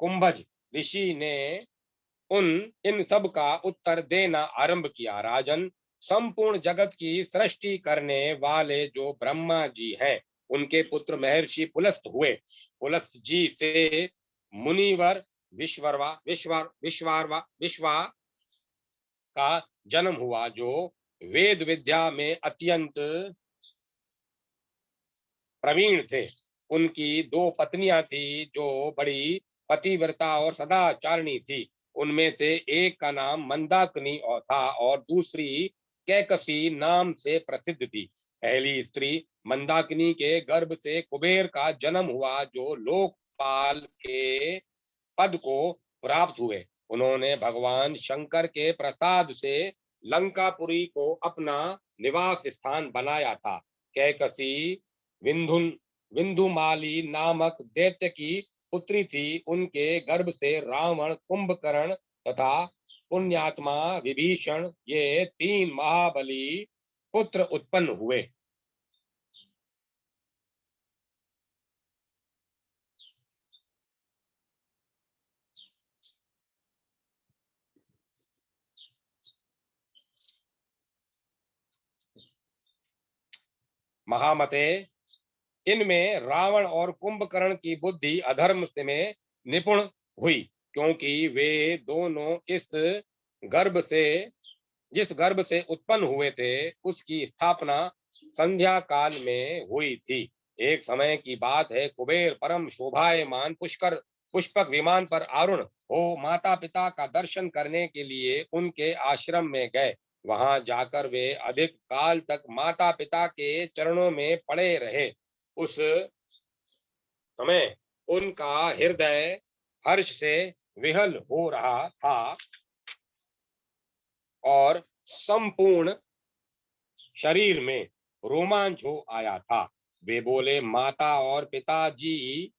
कुंभज ऋषि ने उन इन सब का उत्तर देना आरंभ किया। राजन, संपूर्ण जगत की सृष्टि करने वाले जो ब्रह्मा जी हैं, उनके पुत्र महर्षि पुलस्त हुए। पुलस्त जी से मुनिवर विश्वा का जन्म हुआ, जो वेद विद्या में अत्यंत प्रवीण थे। उनकी दो पत्नियां थी जो बड़ी पतिव्रता और सदाचारिणी थी। उनमें से एक का नाम मंदाकिनी था और दूसरी कैकसी नाम से प्रसिद्ध थी। पहली स्त्री मंदाकिनी के गर्भ से कुबेर का जन्म हुआ, जो लोकपाल के पद को प्राप्त हुए। उन्होंने भगवान शंकर के प्रसाद से लंकापुरी को अपना निवास स्थान बनाया था। कैकसी विंधुन विंधुमाली नामक दैत्य की पुत्री थी। उनके गर्भ से रावण, कुंभकर्ण तथा पुण्यात्मा विभीषण, ये तीन महाबली पुत्र उत्पन्न हुए। महामते, इनमें रावण और कुंभकर्ण की बुद्धि अधर्म से में निपुण हुई, क्योंकि वे दोनों गर्भ से जिस गर्भ से उत्पन्न हुए थे, उसकी स्थापना संध्या काल में हुई थी। एक समय की बात है, कुबेर परम शोभायमान पुष्पक विमान पर आरूढ़ हो माता पिता का दर्शन करने के लिए उनके आश्रम में गए। वहां जाकर वे अधिक काल तक माता पिता के चरणों में पड़े रहे। उस समय उनका हृदय हर्ष से विहल हो रहा था और संपूर्ण शरीर में रोमांच हो आया था। वे बोले, माता और पिताजी,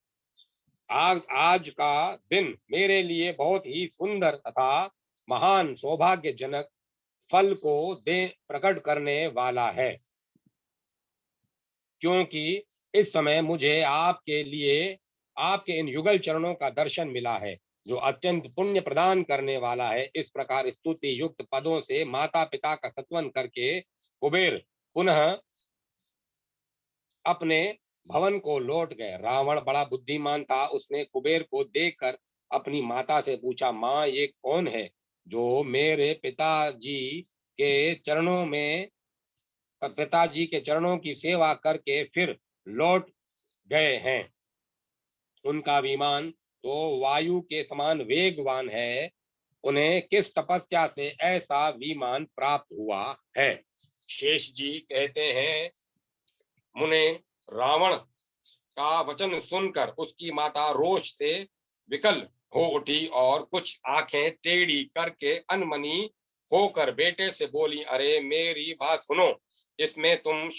आज का दिन मेरे लिए बहुत ही सुंदर तथा महान सौभाग्यजनक फल को दे प्रकट करने वाला है, क्योंकि इस समय मुझे आपके इन युगल चरणों का दर्शन मिला है, जो अत्यंत पुण्य प्रदान करने वाला है। इस प्रकार स्तुति युक्त पदों से माता पिता का सत्वन करके कुबेर पुनः अपने भवन को लौट गए। रावण बड़ा बुद्धिमान था। उसने कुबेर को देखकर अपनी माता से पूछा, माँ, ये कौन है जो मेरे पिताजी के चरणों की सेवा करके फिर लौट गए हैं। उनका विमान तो वायु के समान वेगवान है। उन्हें किस तपस्या से ऐसा विमान प्राप्त हुआ है। शेष जी कहते हैं, मुने, रावण का वचन सुनकर उसकी माता रोष से विकल हो उठी और कुछ आंखें टेढ़ी करके अनमनी होकर बेटे से बोली, अरे मेरी बात सुनो, इसमें बहुत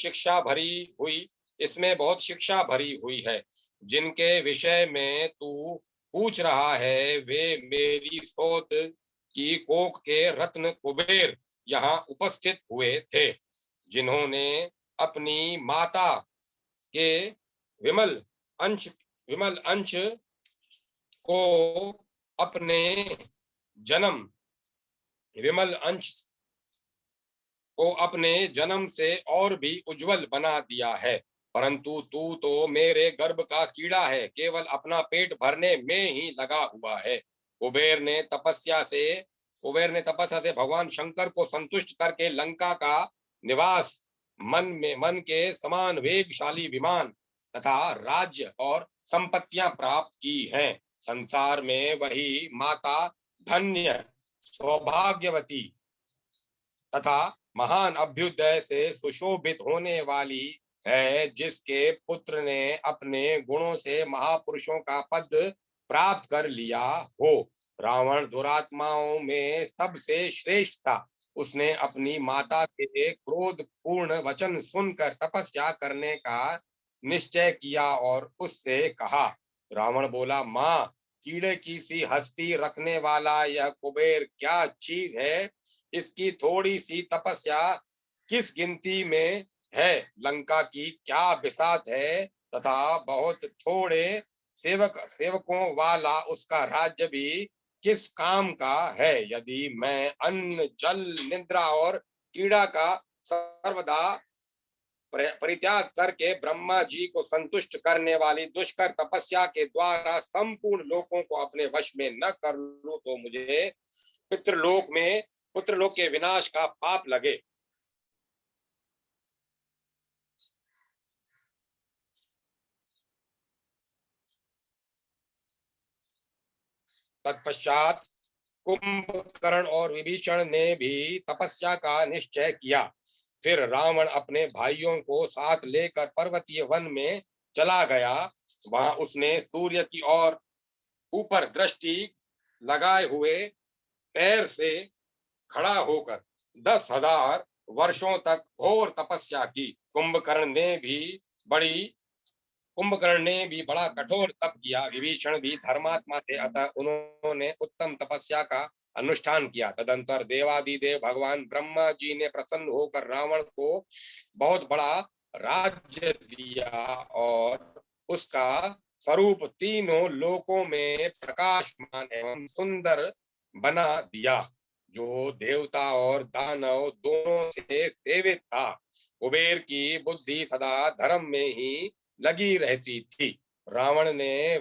शिक्षा भरी हुई है। जिनके विषय में तू पूछ रहा है, वे मेरी सोत की कोख के रत्न कुबेर यहाँ उपस्थित हुए थे, जिन्होंने अपनी माता के विमल अंश विमल अंश को अपने जन्म विमल अंश को अपने जन्म से और भी उज्जवल बना दिया है। परंतु तू तो मेरे गर्भ का कीड़ा है, केवल अपना पेट भरने में ही लगा हुआ है। कुबेर ने तपस्या से भगवान शंकर को संतुष्ट करके लंका का निवास, मन के समान वेगशाली विमान तथा राज्य और संपत्तियां प्राप्त की हैं। संसार में वही माता धन्य, सौभाग्यवती तथा महान अभ्युदय से सुशोभित होने वाली है, जिसके पुत्र ने अपने गुणों से महापुरुषों का पद प्राप्त कर लिया हो। रावण दुरात्माओं में सबसे श्रेष्ठ था। उसने अपनी माता के क्रोध पूर्ण वचन सुनकर तपस्या करने का निश्चय किया और उससे कहा। रावण बोला, माँ, कीड़े की सी हस्ती रखने वाला यह कुबेर क्या चीज है। इसकी थोड़ी सी तपस्या किस गिनती में है। लंका की क्या बिसात है, तथा बहुत थोड़े सेवकों वाला उसका राज्य भी किस काम का है। यदि मैं अन्न, जल, निद्रा और क्रीड़ा का सर्वदा परित्याग करके ब्रह्मा जी को संतुष्ट करने वाली दुष्कर तपस्या के द्वारा संपूर्ण लोकों को अपने वश में न कर लूं, तो मुझे पुत्रलोक के विनाश का पाप लगे। तत्पश्चात कुंभकर्ण और विभीषण ने भी तपस्या का निश्चय किया। फिर रावण अपने भाइयों को साथ लेकर पर्वतीय वन में चला गया। वहां उसने सूर्य की ओर ऊपर दृष्टि लगाए हुए पैर से खड़ा होकर 10,000 वर्षों तक घोर तपस्या की। बड़ी कुंभकर्ण ने भी बड़ा कठोर तप किया। विभीषण भी धर्मात्मा थे, अतः उन्होंने उत्तम तपस्या का अनुष्ठान किया। तदंतर देवादिदेव भगवान ब्रह्मा जी ने प्रसन्न होकर रावण को बहुत बड़ा राज्य दिया और उसका स्वरूप तीनों लोकों में प्रकाशमान एवं सुंदर बना दिया, जो देवता और दानव दोनों से सेवित था। कुबेर की बुद्धि सदा धर्म में ही लगी रहती थी। रावण ने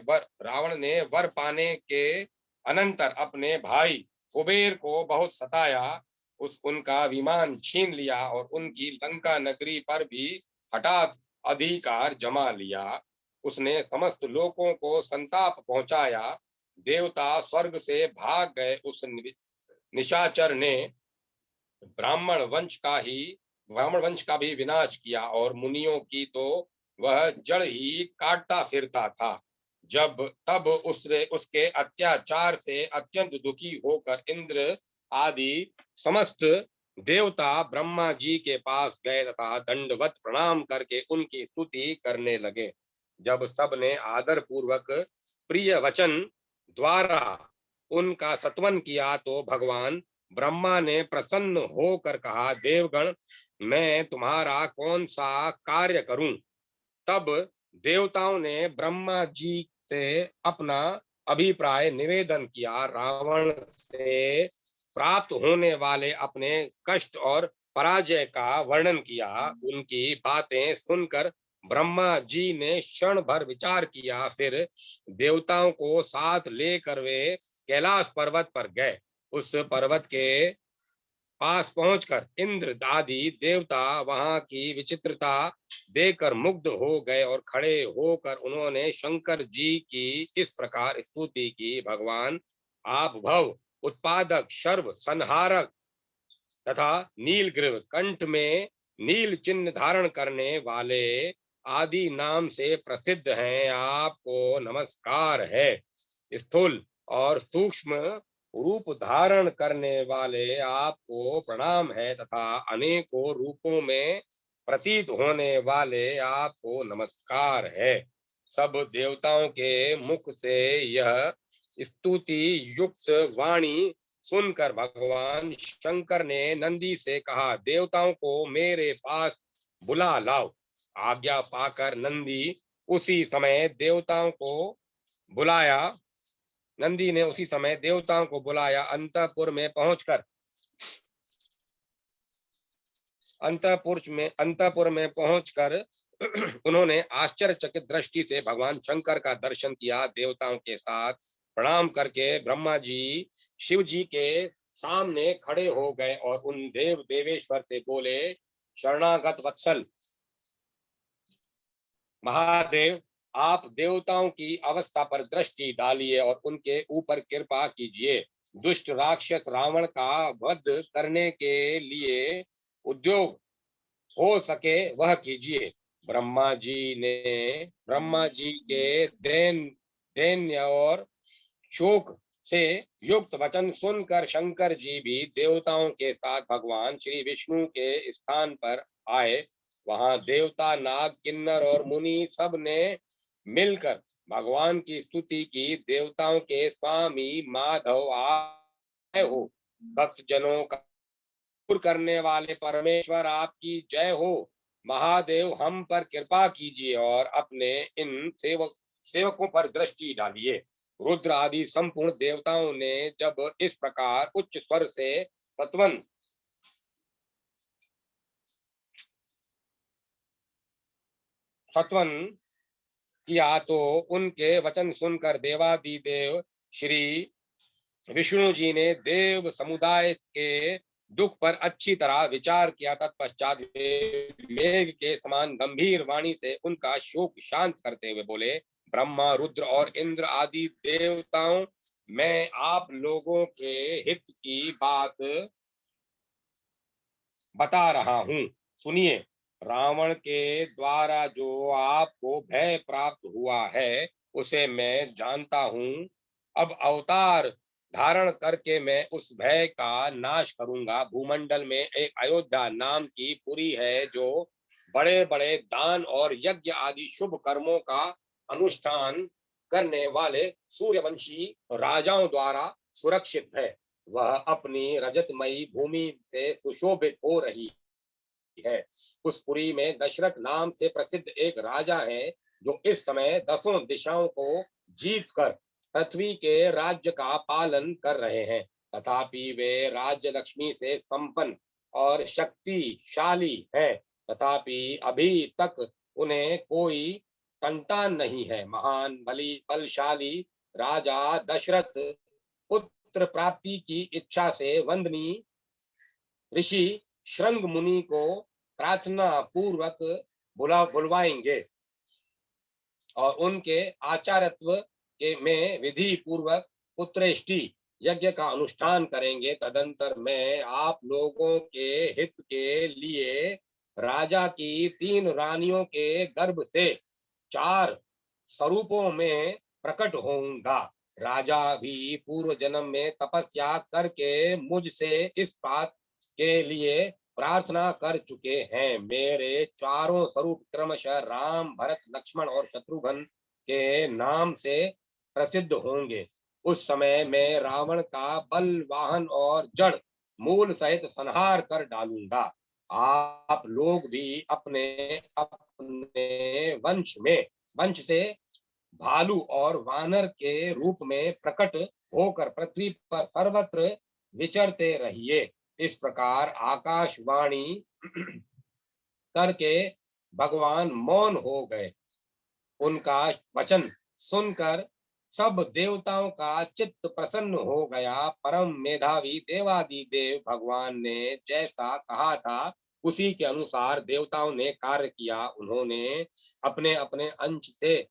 वर पाने के अनंतर अपने भाई कुबेर को बहुत सताया। उनका विमान छीन लिया और उनकी लंका नगरी पर भी हठात अधिकार जमा लिया। उसने समस्त लोकों को संताप पहुंचाया। देवता स्वर्ग से भाग गए। उस निशाचर ने ब्राह्मण ब्राह्मण वंश का भी विनाश किया और मुनियों की तो वह जड़ ही काटता फिरता था। तब उसके अत्याचार से अत्यंत दुखी होकर इंद्र आदि समस्त देवता ब्रह्मा जी के पास गए तथा दंडवत प्रणाम करके उनकी स्तुति करने लगे। जब सब ने आदर पूर्वक प्रिय वचन द्वारा उनका सत्वन किया, तो भगवान ब्रह्मा ने प्रसन्न होकर कहा, देवगण, मैं तुम्हारा कौन सा कार्य करूं। तब देवताओं ने ब्रह्मा जी से अपना अभिप्राय निवेदन किया। रावण से प्राप्त होने वाले अपने कष्ट और पराजय का वर्णन किया। उनकी बातें सुनकर ब्रह्मा जी ने क्षण भर विचार किया। फिर देवताओं को साथ लेकर वे कैलाश पर्वत पर गए। उस पर्वत के पास पहुंचकर इंद्र आदि देवता वहां की विचित्रता देखकर मुग्ध हो गए और खड़े होकर उन्होंने शंकर जी की इस प्रकार स्तुति की। भगवान, आप भव उत्पादक, सर्व संहारक तथा नीलग्रीव, कंठ में नील चिन्ह धारण करने वाले आदि नाम से प्रसिद्ध हैं। आपको नमस्कार है। स्थूल और सूक्ष्म रूप धारण करने वाले आपको प्रणाम है तथा अनेकों रूपों में प्रतीत होने वाले आपको नमस्कार है। सब देवताओं के मुख से यह स्तुति युक्त वाणी सुनकर भगवान शंकर ने नंदी से कहा, देवताओं को मेरे पास बुला लाओ। आज्ञा पाकर नंदी उसी समय देवताओं को बुलाया नंदी ने उसी समय देवताओं को बुलाया। अंतपुर में पहुंचकर उन्होंने आश्चर्यचकित दृष्टि से भगवान शंकर का दर्शन किया। देवताओं के साथ प्रणाम करके ब्रह्मा जी शिव जी के सामने खड़े हो गए और उन देवेश्वर से बोले, शरणागत वत्सल महादेव, आप देवताओं की अवस्था पर दृष्टि डालिए और उनके ऊपर कृपा कीजिए। दुष्ट राक्षस रावण का वध करने के लिए उद्योग हो सके वह कीजिए। ब्रह्मा जी के दैन्य और शोक से युक्त वचन सुनकर शंकर जी भी देवताओं के साथ भगवान श्री विष्णु के स्थान पर आए। वहां देवता, नाग, किन्नर और मुनि सब ने मिलकर भगवान की स्तुति की। देवताओं के स्वामी माधव आए हो, भक्त जनों का दूर करने वाले परमेश्वर आपकी जय हो। महादेव हम पर कृपा कीजिए और अपने इन सेवकों पर दृष्टि डालिए। रुद्र आदि संपूर्ण देवताओं ने जब इस प्रकार उच्च स्वर से सत्वन सत्वन किया तो उनके वचन सुनकर देवादिदेव श्री विष्णु जी ने देव समुदाय के दुख पर अच्छी तरह विचार किया। तत्पश्चात मेघ के समान गंभीर वाणी से उनका शोक शांत करते हुए बोले, ब्रह्मा, रुद्र और इंद्र आदि देवताओं, मैं आप लोगों के हित की बात बता रहा हूँ, सुनिए। रावण के द्वारा जो आपको भय प्राप्त हुआ है उसे मैं जानता हूँ। अब अवतार धारण करके मैं उस भय का नाश करूंगा। भूमंडल में एक अयोध्या नाम की पुरी है जो बड़े बड़े दान और यज्ञ आदि शुभ कर्मों का अनुष्ठान करने वाले सूर्यवंशी राजाओं द्वारा सुरक्षित है। वह अपनी रजतमयी भूमि से सुशोभित हो रही है। उस पुरी में दशरथ नाम से प्रसिद्ध एक राजा है जो इस समय 10 दिशाओं को जीत कर पृथ्वी के राज्य का पालन कर रहे हैं। तथापि वे राज्य लक्ष्मी से संपन्न और शक्तिशाली हैं। तथापि अभी तक उन्हें कोई संतान नहीं है। महान बलशाली राजा दशरथ पुत्र प्राप्ति की इच्छा से वंदनीय ऋषि श्रृंग मुनि को प्रार्थना पूर्वक बुलवाएंगे और उनके आचार्यत्व के में विधि पूर्वक पुत्रेष्टि यज्ञ का अनुष्ठान करेंगे। तदंतर मैं आप लोगों के हित के लिए राजा की 3 रानियों के गर्भ से 4 स्वरूपों में प्रकट होऊंगा। राजा भी पूर्व जन्म में तपस्या करके मुझसे इस बात के लिए प्रार्थना कर चुके हैं। मेरे चारों स्वरूप क्रमशः राम, भरत, लक्ष्मण और शत्रुघ्न के नाम से प्रसिद्ध होंगे। उस समय मैं रावण का बल, वाहन और जड़ मूल सहित संहार कर डालूंगा। आप लोग भी अपने अपने वंश से भालू और वानर के रूप में प्रकट होकर पृथ्वी पर सर्वत्र विचरते रहिए। इस प्रकार आकाशवाणी करके भगवान मौन हो गए। उनका वचन सुनकर सब देवताओं का चित्त प्रसन्न हो गया। परम मेधावी देवादिदेव भगवान ने जैसा कहा था उसी के अनुसार देवताओं ने कार्य किया। उन्होंने अपने अपने अंश से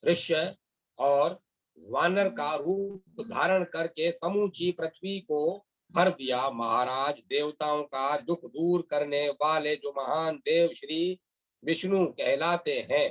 ऋष्य और वानर का रूप धारण करके समूची पृथ्वी को भर दिया। महाराज, देवताओं का दुख दूर करने वाले जो महान देव श्री विष्णु कहलाते हैं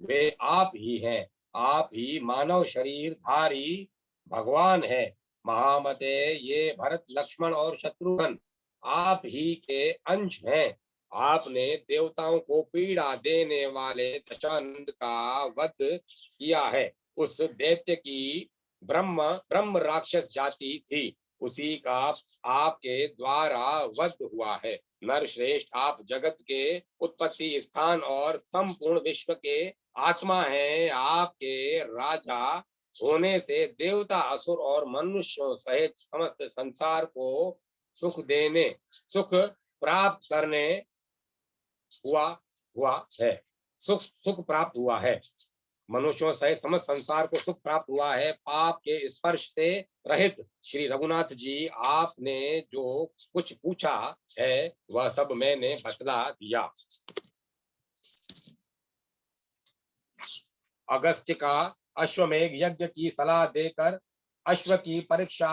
वे आप ही हैं। आप ही मानव शरीर धारी भगवान है। महामते, ये भरत, लक्ष्मण और शत्रुघ्न आप ही के अंश हैं। आपने देवताओं को पीड़ा देने वाले दशानंद का वध किया है। उस दैत्य की ब्रह्म राक्षस जाति थी, उसी का आपके द्वारा वध हुआ है। नरश्रेष्ठ, आप जगत के उत्पत्ति स्थान और संपूर्ण विश्व के आत्मा हैं। आपके राजा होने से देवता, असुर और मनुष्यों सहित समस्त संसार को सुख प्राप्त करने हुआ हुआ है सुख प्राप्त हुआ है। मनुष्यों सहित समस्त संसार को सुख प्राप्त हुआ है। पाप के स्पर्श से रहित श्री रघुनाथ जी, आपने जो कुछ पूछा है वह सब मैंने बतला दिया। अगस्त्य का अश्वमेघ यज्ञ की सलाह देकर अश्व की परीक्षा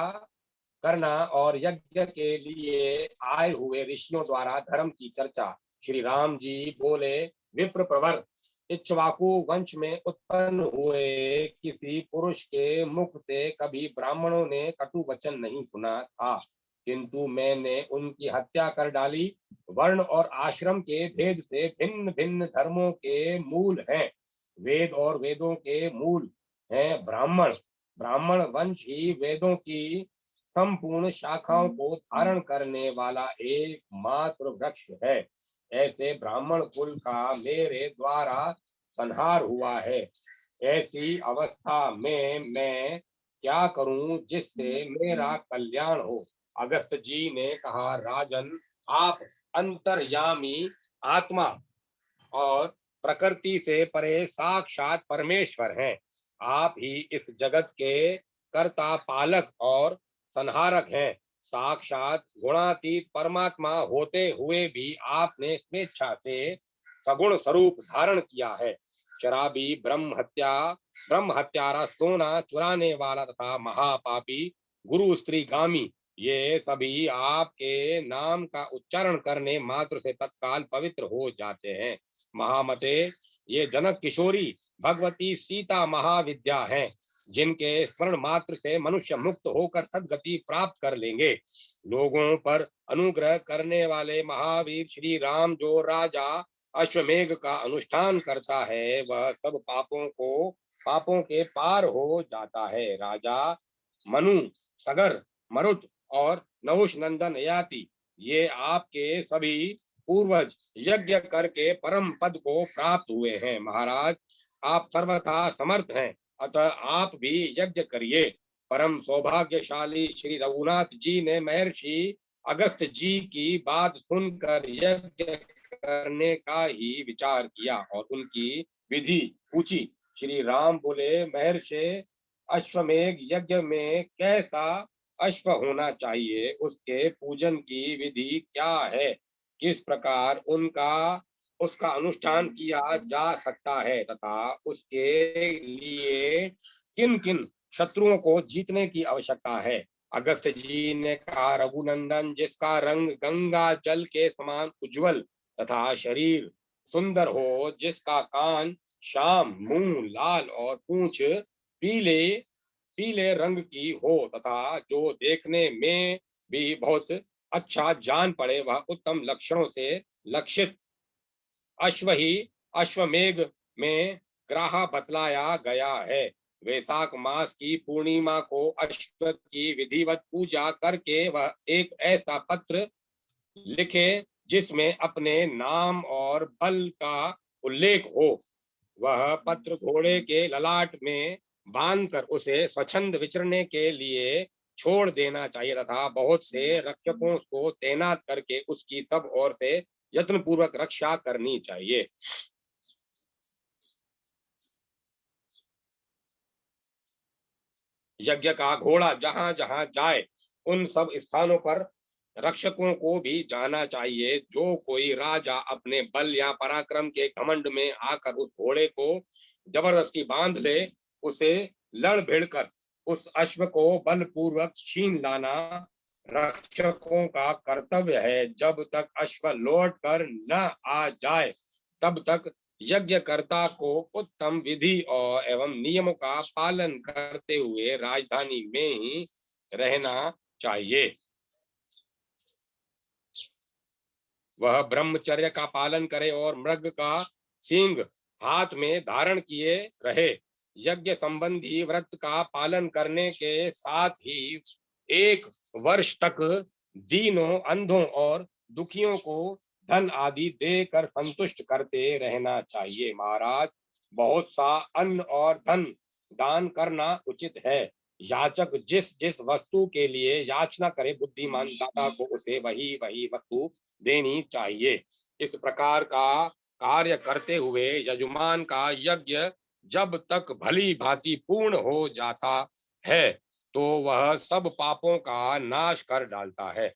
करना और यज्ञ के लिए आए हुए ऋषियों द्वारा धर्म की चर्चा। श्री राम जी बोले, विप्र प्रवर, इक्ष्वाकु वंश में उत्पन्न हुए किसी पुरुष के मुख से कभी ब्राह्मणों ने कटु वचन नहीं सुना था, किंतु मैंने उनकी हत्या कर डाली। वर्ण और आश्रम के भेद से भिन्न भिन्न धर्मों के मूल हैं। वेद और वेदों के मूल हैं ब्राह्मण। ब्राह्मण वंश ही वेदों की संपूर्ण शाखाओं को धारण करने वाला एकमात्र वृक्ष है। ऐसे ब्राह्मण कुल का मेरे द्वारा संहार हुआ है। ऐसी अवस्था में मैं क्या करूं जिससे मेरा कल्याण हो? अगस्त जी ने कहा, राजन, आप अंतर्यामी आत्मा और प्रकृति से परे साक्षात परमेश्वर हैं। आप ही इस जगत के कर्ता, पालक और संहारक हैं। साक्षात गुणातीत परमात्मा होते हुए भी आपने स्वेच्छा से सगुण स्वरूप धारण किया है। शराबी, ब्रह्म हत्यारा, सोना चुराने वाला तथा महापापी, गुरु स्त्रीगामी, ये सभी आपके नाम का उच्चारण करने मात्र से तत्काल पवित्र हो जाते हैं। महामते, ये जनक किशोरी भगवती सीता महाविद्या हैं, जिनके स्मरण मात्र से मनुष्य मुक्त होकर सद्गति प्राप्त कर लेंगे। लोगों पर अनुग्रह करने वाले महावीर श्री राम जो राजा अश्वमेघ का अनुष्ठान करता है, वह सब पापों के पार हो जाता है। राजा मनु, सगर, मरुत और नहुष नंदन याति, ये आपके सभी पूर्वज यज्ञ करके परम पद को प्राप्त हुए हैं। महाराज, आप सर्वथा समर्थ हैं, अतः आप भी यज्ञ करिए। परम सौभाग्यशाली श्री रघुनाथ जी ने महर्षि अगस्त जी की बात सुनकर यज्ञ करने का ही विचार किया और उनकी विधि पूछी। श्री राम बोले, महर्षि, अश्वमेघ यज्ञ में कैसा अश्व होना चाहिए? उसके पूजन की विधि क्या है? किस प्रकार उसका अनुष्ठान किया जा सकता है तथा उसके लिए किन किन शत्रुओं को जीतने की आवश्यकता है? अगस्त जी ने कहा, रघुनंदन, जिसका रंग गंगा जल के समान उज्जवल तथा शरीर सुंदर हो, जिसका कान श्याम, मुंह लाल और पूंछ पीले पीले रंग की हो तथा जो देखने में भी बहुत अच्छा जान पड़े, वह उत्तम लक्षणों से लक्षित अश्व ही अश्वमेघ में ग्राह बतलाया गया है। वैशाख मास की पूर्णिमा को अश्व की विधिवत पूजा करके वह एक ऐसा पत्र लिखे जिसमें अपने नाम और बल का उल्लेख हो। वह पत्र घोड़े के ललाट में बांधकर उसे स्वच्छंद विचरने के लिए छोड़ देना चाहिए तथा बहुत से रक्षकों को तैनात करके उसकी सब ओर से यत्न पूर्वक रक्षा करनी चाहिए। यज्ञ का घोड़ा जहां जहां जाए, उन सब स्थानों पर रक्षकों को भी जाना चाहिए। जो कोई राजा अपने बल या पराक्रम के घमंड में आकर उस घोड़े को जबरदस्ती बांध ले, उसे लड़ भिड़ कर उस अश्व को बलपूर्वक छीन लाना रक्षकों का कर्तव्य है। जब तक अश्व लौट कर न आ जाए, तब तक यज्ञकर्ता को उत्तम विधि और एवं नियमों का पालन करते हुए राजधानी में ही रहना चाहिए। वह ब्रह्मचर्य का पालन करे और मृग का सींग हाथ में धारण किए रहे। यज्ञ संबंधी व्रत का पालन करने के साथ ही 1 वर्ष तक दीनों, अंधों और दुखियों को धन आदि देकर संतुष्ट करते रहना चाहिए। महाराज, बहुत सा अन्न और धन दान करना उचित है। याचक जिस जिस वस्तु के लिए याचना करे, बुद्धिमान दाता को उसे वही वही वस्तु देनी चाहिए। इस प्रकार का कार्य करते हुए यजमान का यज्ञ जब तक भली भांति पूर्ण हो जाता है, तो वह सब पापों का नाश कर डालता है।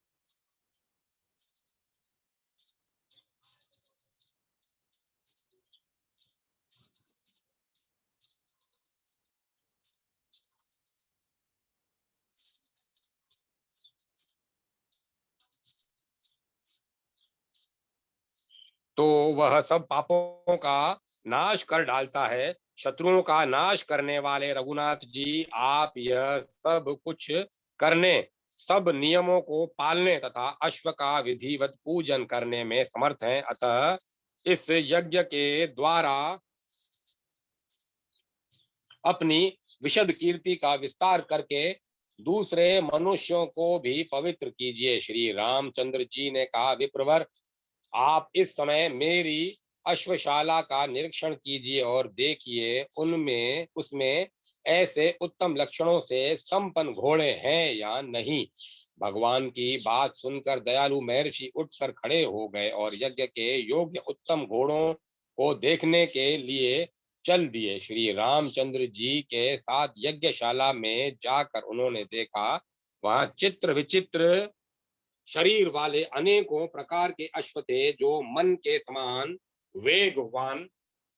तो वह सब पापों का नाश कर डालता है। शत्रुओं का नाश करने वाले रघुनाथ जी, आप यह सब कुछ करने, सब नियमों को पालने तथा अश्व का विधिवत पूजन करने में समर्थ हैं। अतः इस यज्ञ के द्वारा अपनी विशद कीर्ति का विस्तार करके दूसरे मनुष्यों को भी पवित्र कीजिए। श्री रामचंद्र जी ने कहा, विप्रवर, आप इस समय मेरी अश्वशाला का निरीक्षण कीजिए और देखिए उनमें उसमें ऐसे उत्तम लक्षणों से संपन्न घोड़े हैं या नहीं। भगवान की बात सुनकर दयालु महर्षि उठकर खड़े हो गए और यज्ञ के योग्य उत्तम घोड़ों को देखने के लिए चल दिए। श्री रामचंद्र जी के साथ यज्ञशाला में जाकर उन्होंने देखा, वहां चित्र विचित्र शरीर वाले अनेकों प्रकार के अश्व थे, जो मन के समान वेगवान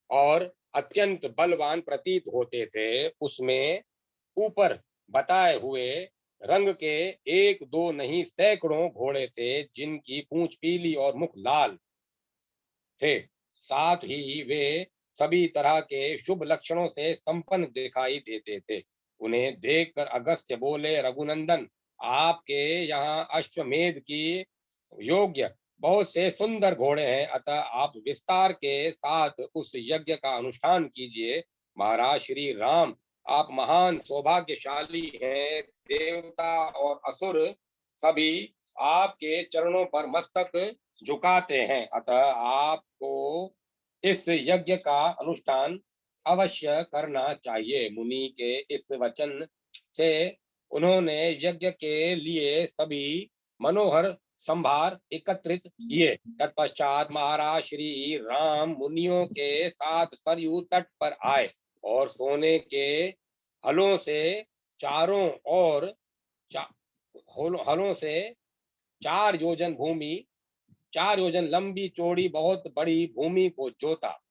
और अत्यंत बलवान प्रतीत होते थे। उसमें ऊपर बताए हुए रंग के एक दो नहीं सैकड़ों घोड़े थे, जिनकी पूंछ पीली और मुख लाल थे। साथ ही वे सभी तरह के शुभ लक्षणों से संपन्न दिखाई देते थे। उन्हें देखकर अगस्त्य बोले, रघुनंदन, आपके यहाँ अश्वमेध की योग्य बहुत से सुंदर घोड़े हैं, अतः आप विस्तार के साथ उस यज्ञ का अनुष्ठान कीजिए। महाराज श्री राम, आप महान सौभाग्यशाली हैं। देवता और असुर सभी आपके चरणों पर मस्तक झुकाते हैं, अतः आपको इस यज्ञ का अनुष्ठान अवश्य करना चाहिए। मुनि के इस वचन से उन्होंने यज्ञ के लिए सभी मनोहर संभार एकत्रित किए। तत्पश्चात महाराज श्री राम मुनियों के साथ सरयू तट पर आए और सोने के हलों से चारों ओर हलों से 4 योजन भूमि, 4 योजन लंबी चौड़ी बहुत बड़ी भूमि को जोता।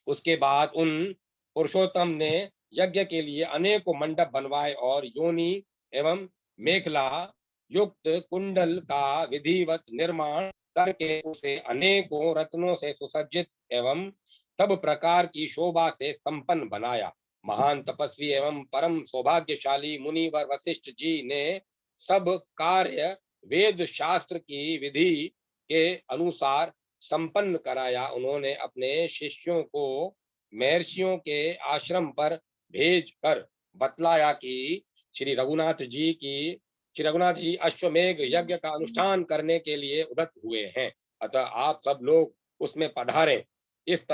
उसके बाद उन पुरुषोत्तम ने यज्ञ के लिए अनेकों मंडप बनवाए और योनि एवं मेखला युक्त कुंडल का विधिवत निर्माण करके उसे अनेकों रत्नों से सुसज्जित एवं सब प्रकार की शोभा से संपन्न बनाया। महान तपस्वी एवं परम सौभाग्यशाली मुनिवर वशिष्ठ जी ने सब कार्य वेद शास्त्र की विधि के अनुसार संपन्न कराया। उन्होंने अपने शिष्यों को महर्षियों के आश्रम पर भेज कर बतलाया कि श्री रघुनाथ जी अश्वमेघ यज्ञ का अनुष्ठान करने के लिए उद्यत हुए हैं, अतः आप सब लोग उसमें पधारें। इस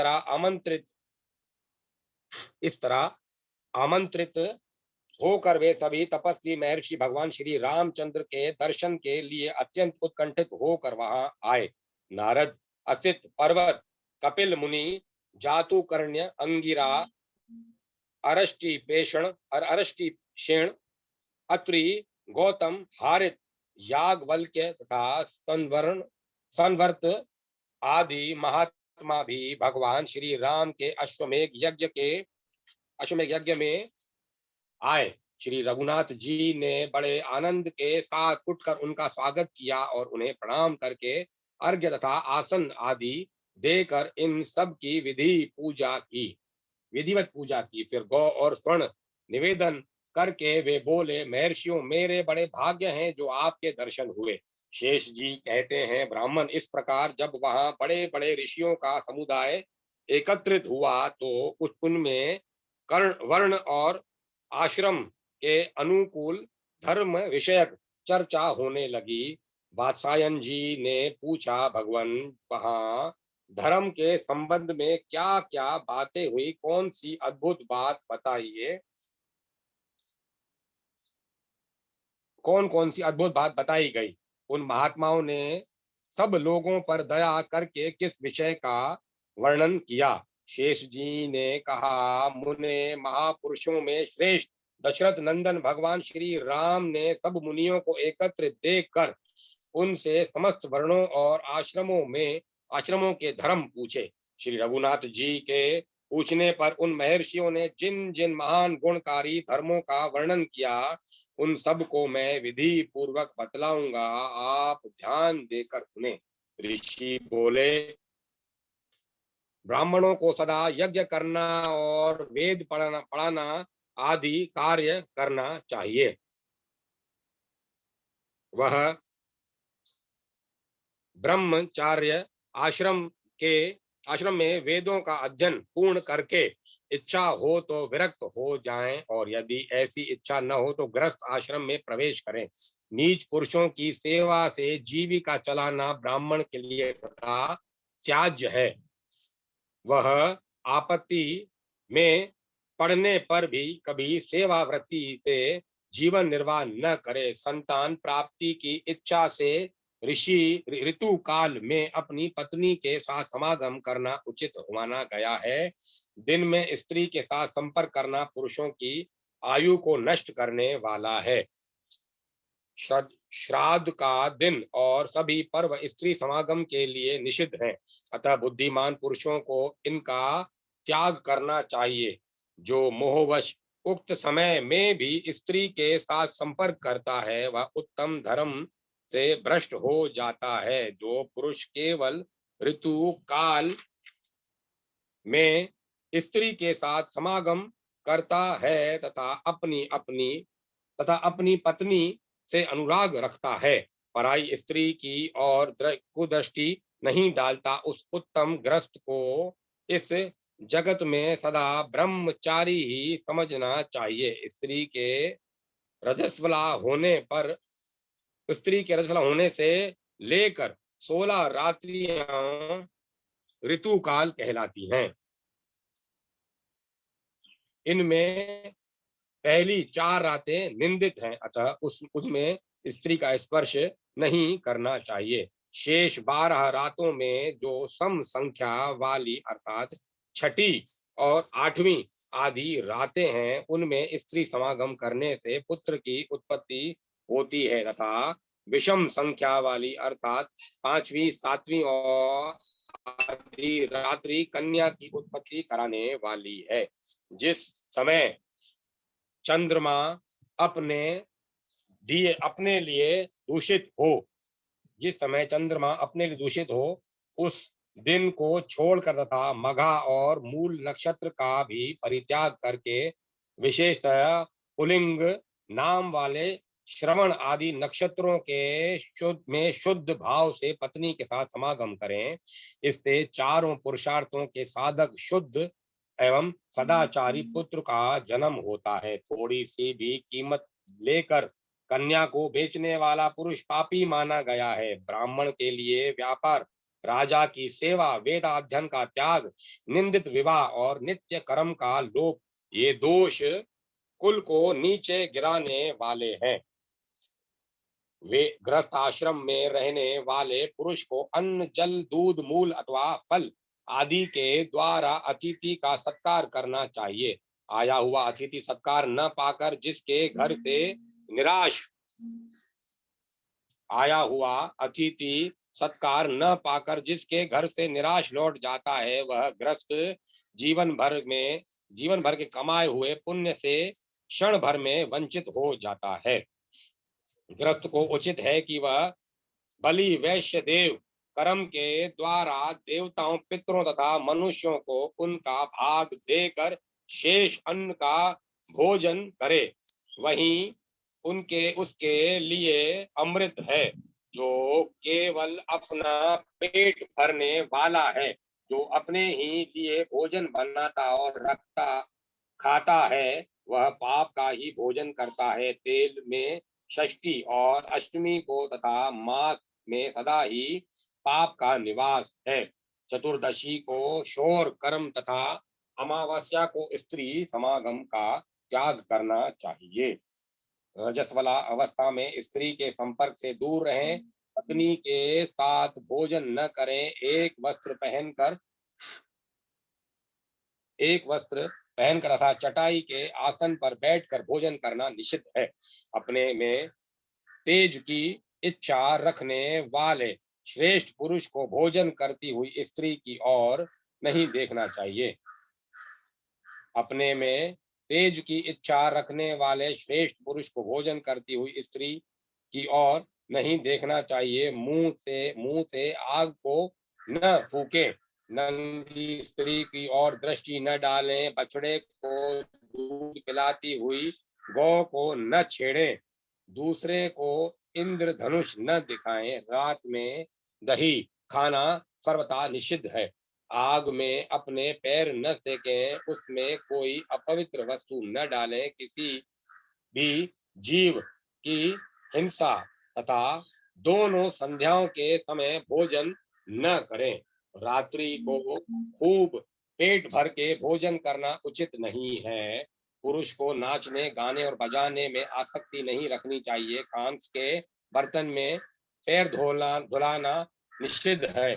तरह आमंत्रित होकर वे सभी तपस्वी महर्षि भगवान श्री रामचंद्र के दर्शन के लिए अत्यंत उत्कंठित होकर वहां आए। नारद, असित पर्वत, कपिल मुनि, जातुकर्ण्य, अंगिरा, अरष्टि शेण, अत्रि, गौतम, हारित, याज्ञवल्क्य तथा संवर्त आदि महात्मा भी भगवान श्री राम के अश्वमेघ यज्ञ में आए। श्री रघुनाथ जी ने बड़े आनंद के साथ उठकर उनका स्वागत किया और उन्हें प्रणाम करके अर्घ्य तथा आसन आदि देकर इन सब की विधिवत पूजा की। फिर गौ और स्वर्ण निवेदन करके वे बोले, महर्षियों, मेरे बड़े भाग्य हैं जो आपके दर्शन हुए। शेष जी कहते हैं, ब्राह्मण, इस प्रकार जब वहां बड़े बड़े ऋषियों का समुदाय एकत्रित हुआ तो उनमें कर्ण वर्ण और आश्रम के अनुकूल धर्म विषयक चर्चा होने लगी। वात्सायन जी ने पूछा, भगवान, वहां धर्म के संबंध में क्या क्या बातें हुई, कौन सी अद्भुत बात बताइए, कौन कौन सी अद्भुत बात बताई गई। उन महात्माओं ने सब लोगों पर दया करके किस विषय का वर्णन किया। शेष जी ने कहा, मुने महापुरुषों में श्रेष्ठ दशरथ नंदन भगवान श्री राम ने सब मुनियों को एकत्रित देखकर उनसे समस्त वर्णों और आश्रमों के धर्म पूछे। श्री रघुनाथ जी के पूछने पर उन महर्षियों ने जिन जिन महान गुणकारी धर्मों का वर्णन किया, उन सब को मैं विधि पूर्वक बतलाऊंगा, आप ध्यान देकर सुने। ऋषि बोले, ब्राह्मणों को सदा यज्ञ करना और वेद पढ़ाना आदि कार्य करना चाहिए। वह ब्रह्मचार्य आश्रम के आश्रम में वेदों का अध्ययन पूर्ण करके इच्छा हो तो विरक्त हो जाएं, और यदि ऐसी इच्छा न हो तो गृहस्थ आश्रम में प्रवेश करें। नीच पुरुषों की सेवा से जीविका चलाना ब्राह्मण के लिए तथा त्याज्य है। वह आपत्ति में पड़ने पर भी कभी सेवा वृत्ति से जीवन निर्वाह न करे। संतान प्राप्ति की इच्छा से ऋषि ऋतु काल में अपनी पत्नी के साथ समागम करना उचित माना गया है। दिन में स्त्री के साथ संपर्क करना पुरुषों की आयु को नष्ट करने वाला है। श्राद्ध का दिन और सभी पर्व स्त्री समागम के लिए निषिद्ध हैं, अतः बुद्धिमान पुरुषों को इनका त्याग करना चाहिए। जो मोहवश उक्त समय में भी स्त्री के साथ संपर्क करता है वह उत्तम धर्म से भ्रष्ट हो जाता है। जो पुरुष केवल ऋतु काल में स्त्री के साथ समागम करता है तथा अपनी पत्नी से अनुराग रखता है, पराई स्त्री की और कुदृष्टि नहीं डालता, उस उत्तम गृहस्थ को इस जगत में सदा ब्रह्मचारी ही समझना चाहिए। रजस्वला होने पर स्त्री के रजस्वला होने से लेकर 16 रात्रियां ऋतु काल कहलाती हैं। इनमें पहली 4 रातें निंदित हैं, अतः उसमें स्त्री का स्पर्श नहीं करना चाहिए। शेष 12 रातों में जो सम संख्या वाली अर्थात छठी और 8वीं आदि रातें हैं, उनमें स्त्री समागम करने से पुत्र की उत्पत्ति होती है तथा विषम संख्या वाली अर्थात 5वीं 7वीं और आदि रात्रि कन्या की उत्पत्ति कराने वाली है। जिस समय चंद्रमा अपने लिए दूषित हो उस दिन को छोड़कर तथा मघा और मूल नक्षत्र का भी परित्याग करके विशेषतः पुलिंग नाम वाले श्रवण आदि नक्षत्रों के शुद्ध भाव से पत्नी के साथ समागम करें। इससे चारों पुरुषार्थों के साधक शुद्ध एवं सदाचारी पुत्र का जन्म होता है। थोड़ी सी भी कीमत लेकर कन्या को बेचने वाला पुरुष पापी माना गया है। ब्राह्मण के लिए व्यापार, राजा की सेवा, वेदाध्ययन का त्याग, निंदित विवाह और नित्य कर्म का लोप, ये दोष कुल को नीचे गिराने वाले हैं। वे गृहस्थ आश्रम में रहने वाले पुरुष को अन्न, जल, दूध, मूल अथवा फल आदि के द्वारा अतिथि का सत्कार करना चाहिए। आया हुआ अतिथि सत्कार न पाकर जिसके घर से निराश आया हुआ अतिथि सत्कार न पाकर जिसके घर से निराश लौट जाता है, वह गृहस्थ जीवन भर के कमाए हुए पुण्य से क्षण भर में वंचित हो जाता है। गृहस्थ को उचित है कि वह बलि, वैश्य, देव कर्म के द्वारा देवताओं, पितरों तथा मनुष्यों को उनका भाग देकर शेष अन्न का भोजन करे। वहीं उसके लिए अमृत है जो केवल अपना पेट भरने वाला है। जो अपने ही लिए भोजन बनाता और रखता खाता है वह पाप का ही भोजन करता है। तेल में षष्ठी और अष्टमी को तथा मास में सदा ही पाप का निवास है। चतुर्दशी को शोर कर्म तथा अमावस्या को स्त्री समागम का त्याग करना चाहिए। रजस्वला अवस्था में स्त्री के संपर्क से दूर रहें, पत्नी के साथ भोजन न करें, एक वस्त्र पहनकर तथा चटाई के आसन पर बैठकर भोजन करना निषिद्ध है। अपने में तेज की इच्छा रखने वाले श्रेष्ठ पुरुष को भोजन करती हुई स्त्री की ओर नहीं देखना चाहिए। अपने में तेज की इच्छा रखने वाले श्रेष्ठ पुरुष को भोजन करती हुई स्त्री की ओर नहीं देखना चाहिए, मुंह से आग को न फूकें, नंगी स्त्री की ओर दृष्टि न डालें, बछड़े को दूध पिलाती हुई गौ को न छेड़ें, दूसरे को इंद्रधनुष न दिखाएं, रात में दही खाना सर्वथा निषिद्ध है, आग में अपने पैर न सेकें, उसमें कोई अपवित्र वस्तु न डालें, किसी भी जीव की हिंसा तथा दोनों संध्याओं के समय भोजन न करें, रात्रि को खूब पेट भर के भोजन करना उचित नहीं है, पुरुष को नाचने गाने और बजाने में आसक्ति नहीं रखनी चाहिए, कांस के बर्तन में पैर धुलाना निषिद्ध है,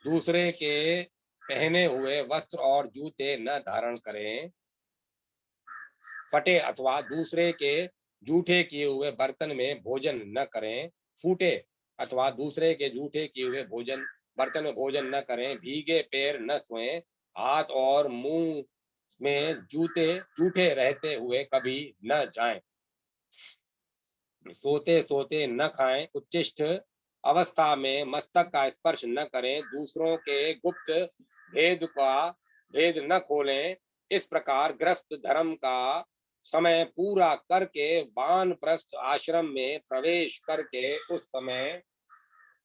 दूसरे के पहने हुए वस्त्र और जूते न धारण करें, फटे अथवा दूसरे के जूठे किए हुए बर्तन में भोजन न करें, फूटे अथवा दूसरे के जूठे किए हुए भोजन बर्तन में भोजन न करें, भीगे पैर न सोएं, हाथ और मुंह में जूते जूठे रहते हुए कभी न जाएं, सोते सोते न खाएं, उच्चिष्ट अवस्था में मस्तक का स्पर्श न करें, दूसरों के गुप्त भेद न खोलें, इस प्रकार गृहस्थ धर्म का समय पूरा करके वानप्रस्थ आश्रम में प्रवेश करके उस समय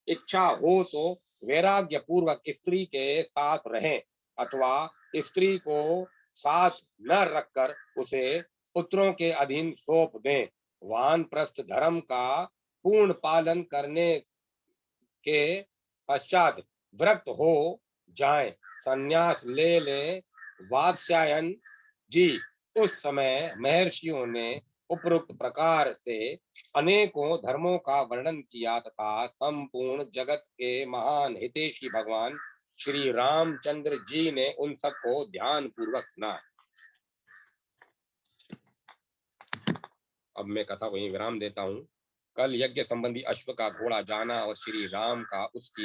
इच्छा हो तो वैराग्य पूर्वक स्त्री के साथ रहें अथवा स्त्री को साथ न रखकर उसे पुत्रों के अधीन सौंप दें, वानप्रस्थ धर्म का पूर्ण पालन करने के पश्चात व्रत हो जाएं, संन्यास ले लें, वात्स्यायन जी उस समय महर्षियों ने उपरोक्त प्रकार से अनेकों धर्मों का वर्णन किया तथा संपूर्ण जगत के महान हितैषी भगवान श्री रामचंद्र जी ने उन सबको ध्यान पूर्वक सुना। अब मैं कथा वहीं विराम देता हूँ। कल यज्ञ संबंधी अश्व का घोड़ा जाना और श्री राम का उसकी